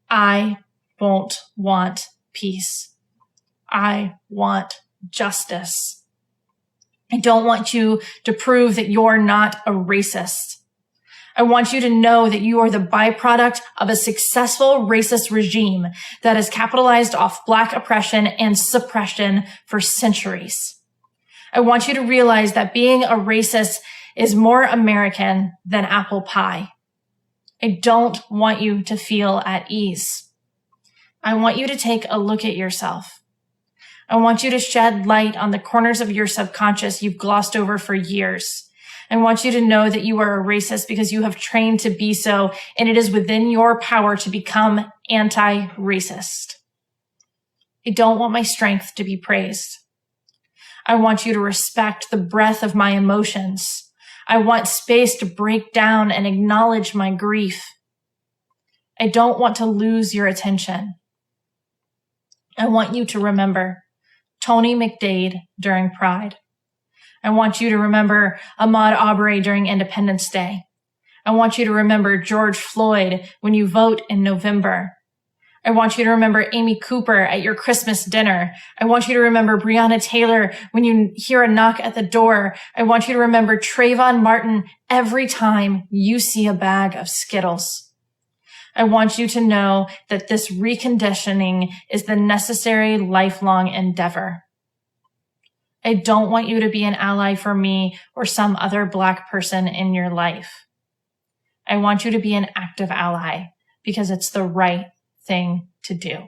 I won't want peace. I want justice. I don't want you to prove that you're not a racist. I want you to know that you are the byproduct of a successful racist regime that has capitalized off Black oppression and suppression for centuries. I want you to realize that being a racist is more American than apple pie. I don't want you to feel at ease. I want you to take a look at yourself. I want you to shed light on the corners of your subconscious you've glossed over for years. I want you to know that you are a racist because you have trained to be so, and it is within your power to become anti-racist. I don't want my strength to be praised. I want you to respect the breadth of my emotions. I want space to break down and acknowledge my grief. I don't want to lose your attention. I want you to remember Tony McDade during Pride. I want you to remember Ahmaud Arbery during Independence Day. I want you to remember George Floyd when you vote in November. I want you to remember Amy Cooper at your Christmas dinner. I want you to remember Breonna Taylor when you hear a knock at the door. I want you to remember Trayvon Martin every time you see a bag of Skittles. I want you to know that this reconditioning is the necessary lifelong endeavor. I don't want you to be an ally for me or some other Black person in your life. I want you to be an active ally because it's the right thing to do.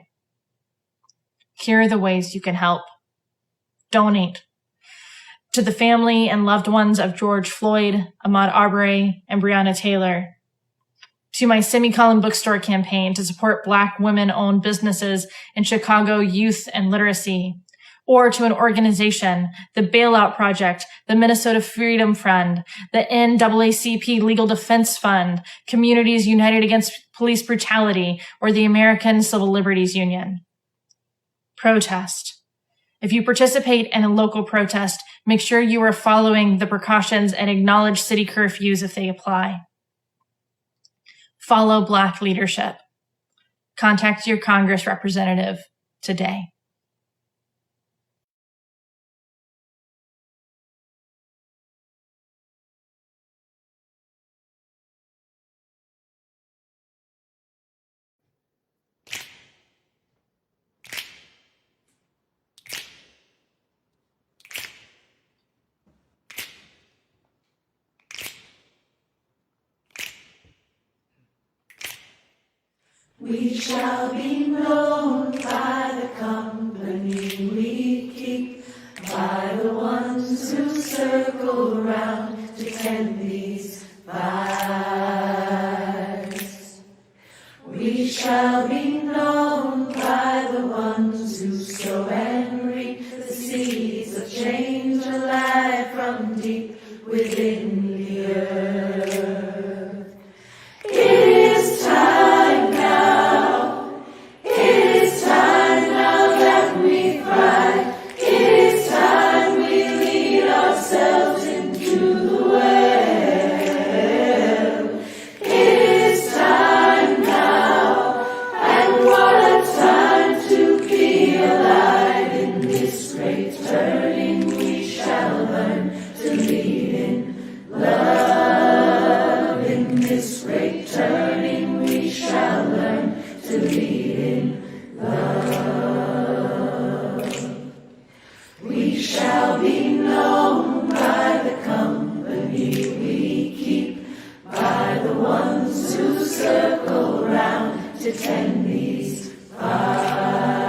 Here are the ways you can help. Donate to the family and loved ones of George Floyd, Ahmaud Arbery, and Breonna Taylor. To my Semicolon Bookstore campaign to support Black women-owned businesses in Chicago youth and literacy. Or to an organization, the Bailout Project, the Minnesota Freedom Fund, the NAACP Legal Defense Fund, Communities United Against Police Brutality, or the American Civil Liberties Union. Protest. If you participate in a local protest, make sure you are following the precautions and acknowledge city curfews if they apply. Follow Black leadership. Contact your Congress representative today. We shall be known by the company we keep, by the ones who circle round to tend these fires. We shall be known by the ones who sow and reap the seeds of change alive from deep within the earth. It is time now. It is time now that we thrive. It is time we lead ourselves into the well. It is time now, and what a time to be alive. In this great turning we shall learn to lead in love. In this great turning we shall learn to lead in love. We shall be known by the company we keep, by the ones who circle round to tend these fires.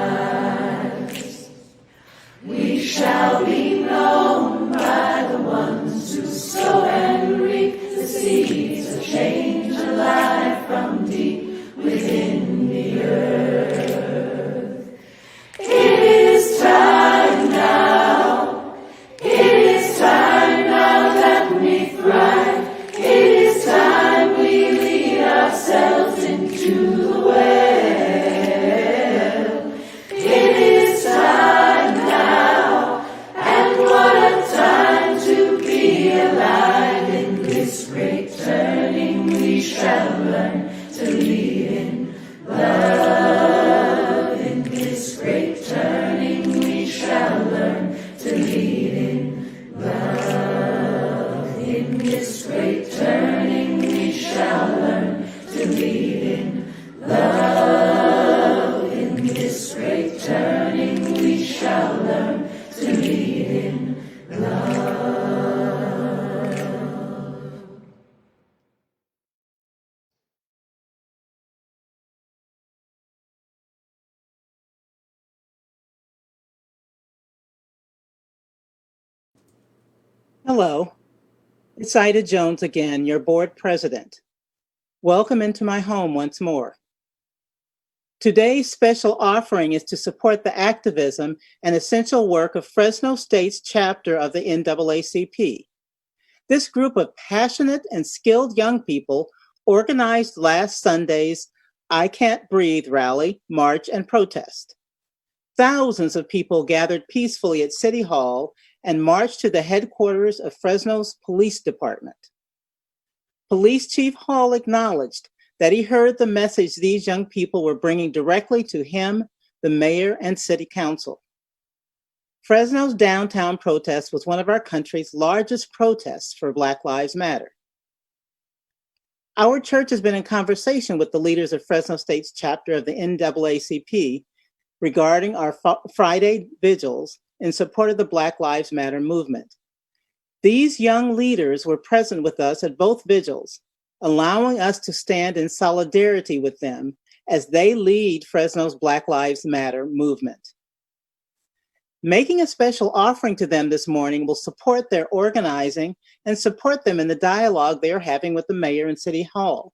We shall be known by the ones who sow and reap the seeds of change alive from deep within the earth. It is time now. It is time now that we thrive. It is time we lead ourselves into the well. It is time now, Hello, it's Ida Jones again, your board president. Welcome into my home once more. Today's special offering is to support the activism and essential work of Fresno State's chapter of the NAACP. This group of passionate and skilled young people organized last Sunday's I Can't Breathe rally, march, and protest. Thousands of people gathered peacefully at City Hall and marched to the headquarters of Fresno's police department. Police Chief Hall acknowledged that he heard the message these young people were bringing directly to him, the mayor, and city council. Fresno's downtown protest was one of our country's largest protests for Black Lives Matter. Our church has been in conversation with the leaders of Fresno State's chapter of the NAACP regarding our Friday vigils in support of the Black Lives Matter movement. These young leaders were present with us at both vigils, allowing us to stand in solidarity with them as they lead Fresno's Black Lives Matter movement. Making a special offering to them this morning will support their organizing and support them in the dialogue they are having with the mayor and City Hall.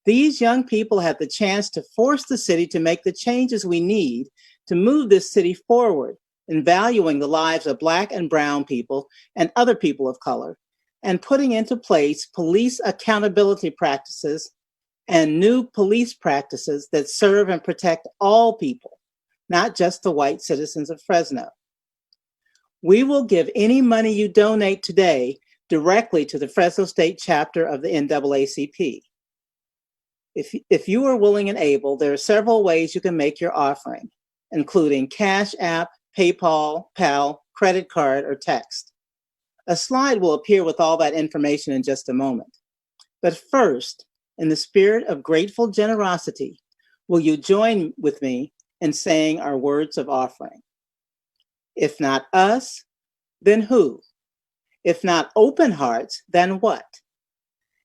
These young people have the chance to force the city to make the changes we need to move this city forward in valuing the lives of Black and brown people and other people of color, and putting into place police accountability practices and new police practices that serve and protect all people, not just the white citizens of Fresno. We will give any money you donate today directly to the Fresno State chapter of the NAACP. If you are willing and able, there are several ways you can make your offering, including Cash App, PayPal, PAL, credit card, or text. A slide will appear with all that information in just a moment. But first, in the spirit of grateful generosity, will you join with me in saying our words of offering? If not us, then who? If not open hearts, then what?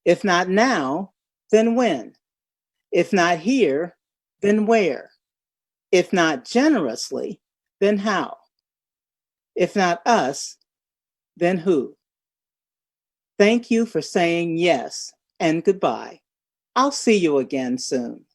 If not now, then when? If not here, then where? If not generously, then how? If not us, then who? Thank you for saying yes and goodbye. I'll see you again soon.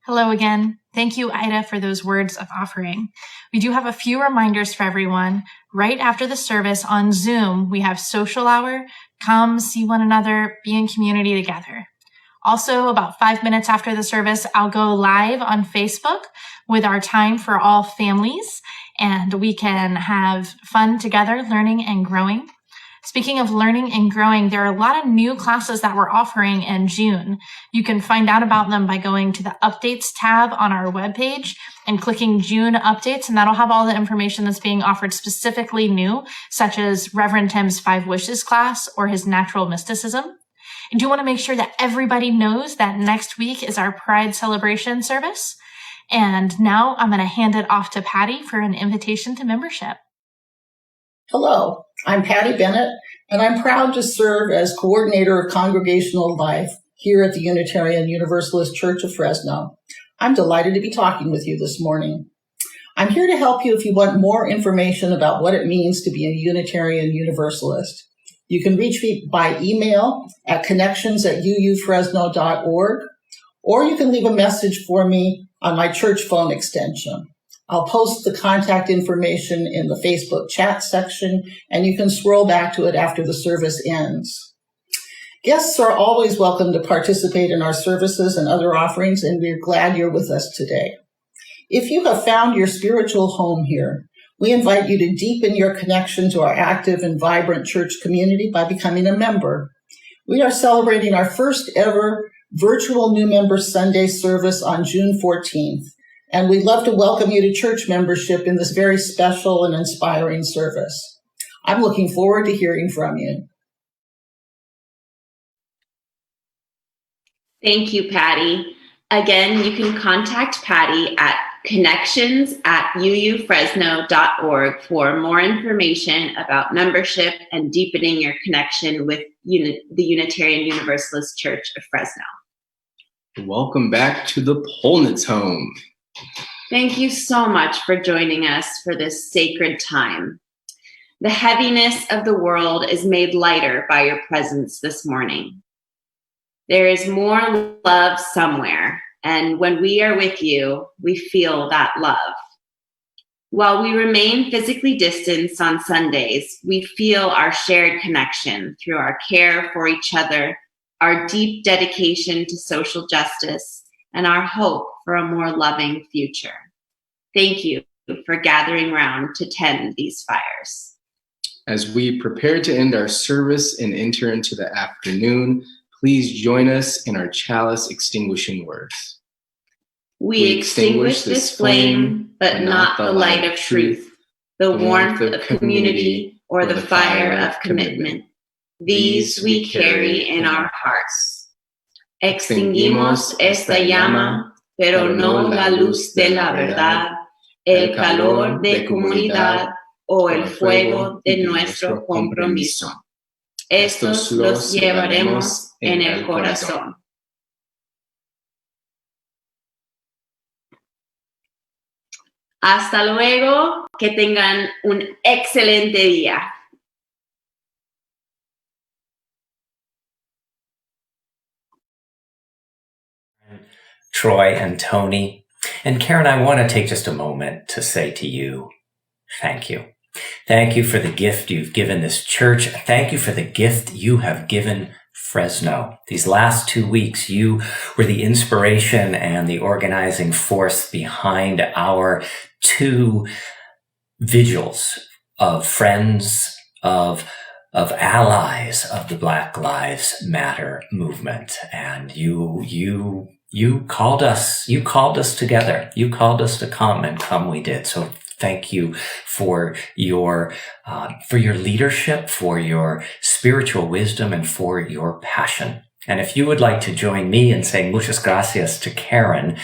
Hello again. Thank you, Ida, for those words of offering. We do have a few reminders for everyone. Right after the service on Zoom, we have social hour. Come see one another, be in community together. Also, about 5 minutes after the service, I'll go live on Facebook with our Time for All families, and we can have fun together, learning and growing. Speaking of learning and growing, there are a lot of new classes that we're offering in June. You can find out about them by going to the Updates tab on our webpage and clicking June Updates, and that'll have all the information that's being offered specifically new, such as Reverend Tim's 5 Wishes class or his Natural Mysticism. I do want to make sure that everybody knows that next week is our Pride Celebration service. And now I'm going to hand it off to Patty for an invitation to membership. Hello, I'm Patty Bennett, and I'm proud to serve as Coordinator of Congregational Life here at the Unitarian Universalist Church of Fresno. I'm delighted to be talking with you this morning. I'm here to help you if you want more information about what it means to be a Unitarian Universalist. You can reach me by email at connections@uufresno.org, or you can leave a message for me on my church phone extension. I'll post the contact information in the Facebook chat section, and you can scroll back to it after the service ends. Guests are always welcome to participate in our services and other offerings, and we're glad you're with us today. If you have found your spiritual home here, we invite you to deepen your connection to our active and vibrant church community by becoming a member. We are celebrating our first ever virtual New Member Sunday service on June 14th. and we'd love to welcome you to church membership in this very special and inspiring service. I'm looking forward to hearing from you. Thank you, Patty. Again, you can contact Patty at connections@uufresno.org for more information about membership and deepening your connection with the Unitarian Universalist Church of Fresno. Welcome back to the Polnitz home. Thank you so much for joining us for this sacred time. The heaviness of the world is made lighter by your presence this morning. There is more love somewhere, and when we are with you, we feel that love. While we remain physically distanced on Sundays, we feel our shared connection through our care for each other, our deep dedication to social justice, and our hope for a more loving future. Thank you for gathering around to tend these fires. As we prepare to end our service and enter into the afternoon, please join us in our Chalice Extinguishing words. We extinguish this flame, but not the light of truth, the warmth of community, or the fire of commitment. These we carry in our hearts. Extinguimos esta llama, pero no la luz de la verdad, el calor de comunidad o el fuego de nuestro compromiso. Estos los llevaremos en el corazón. Hasta luego, que tengan un excelente día. Troy and Tony. And Karen, I want to take just a moment to say to you, thank you. Thank you for the gift you've given this church. Thank you for the gift you have given Fresno. These last 2 weeks, you were the inspiration and the organizing force behind our 2 vigils of friends, of allies of the Black Lives Matter movement. And you called us together. You called us to come, and come we did. So thank you for your leadership, for your spiritual wisdom, and for your passion. And if you would like to join me in saying muchas gracias to Karen,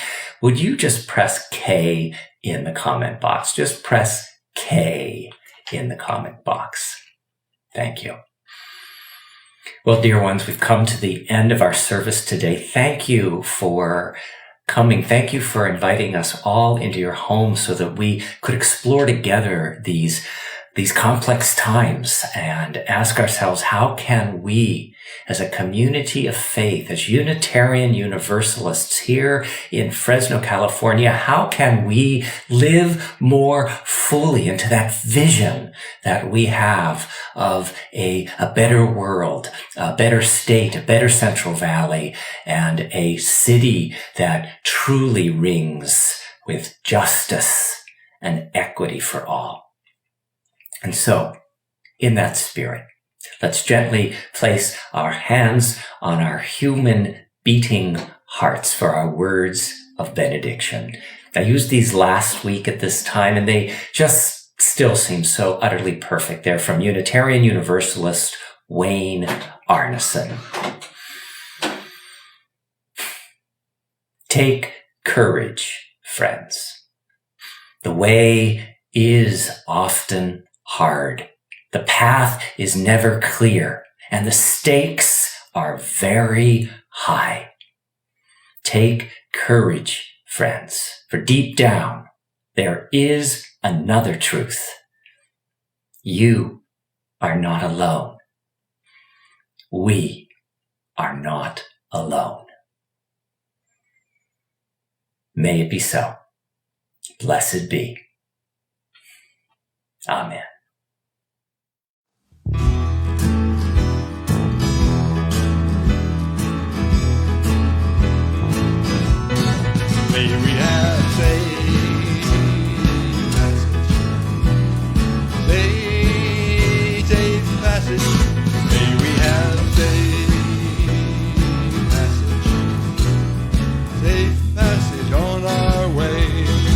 would you just press K in the comment box? Just press K in the comment box. Thank you. Well, dear ones, we've come to the end of our service today. Thank you for coming. Thank you for inviting us all into your home so that we could explore together these complex times and ask ourselves, how can we, as a community of faith, as Unitarian Universalists here in Fresno, California, how can we live more fully into that vision that we have of a better world, a better state, a better Central Valley, and a city that truly rings with justice and equity for all? And so, in that spirit, let's gently place our hands on our human beating hearts for our words of benediction. I used these last week at this time, and they just still seem so utterly perfect. They're from Unitarian Universalist Wayne Arneson. Take courage, friends. The way is often hard. The path is never clear, and the stakes are very high. Take courage, friends, for deep down, there is another truth. You are not alone. We are not alone. May it be so. Blessed be. Amen. May we have safe passage. May we have safe passage on our way.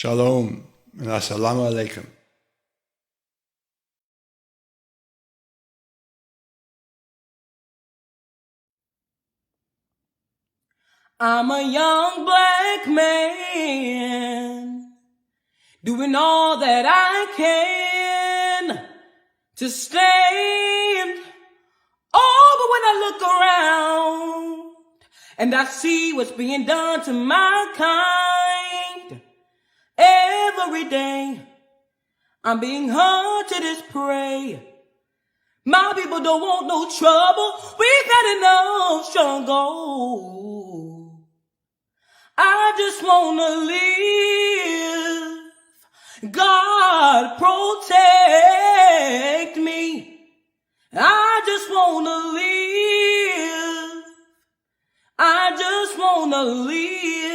Shalom and assalamu alaikum. I'm a young black man doing all that I can to stand. Oh, but when I look around and I see what's being done to my kind, every day I'm being hunted as prey. My people don't want no trouble. We've had enough struggle. I just wanna live. God protect me. I just wanna live. I just wanna live.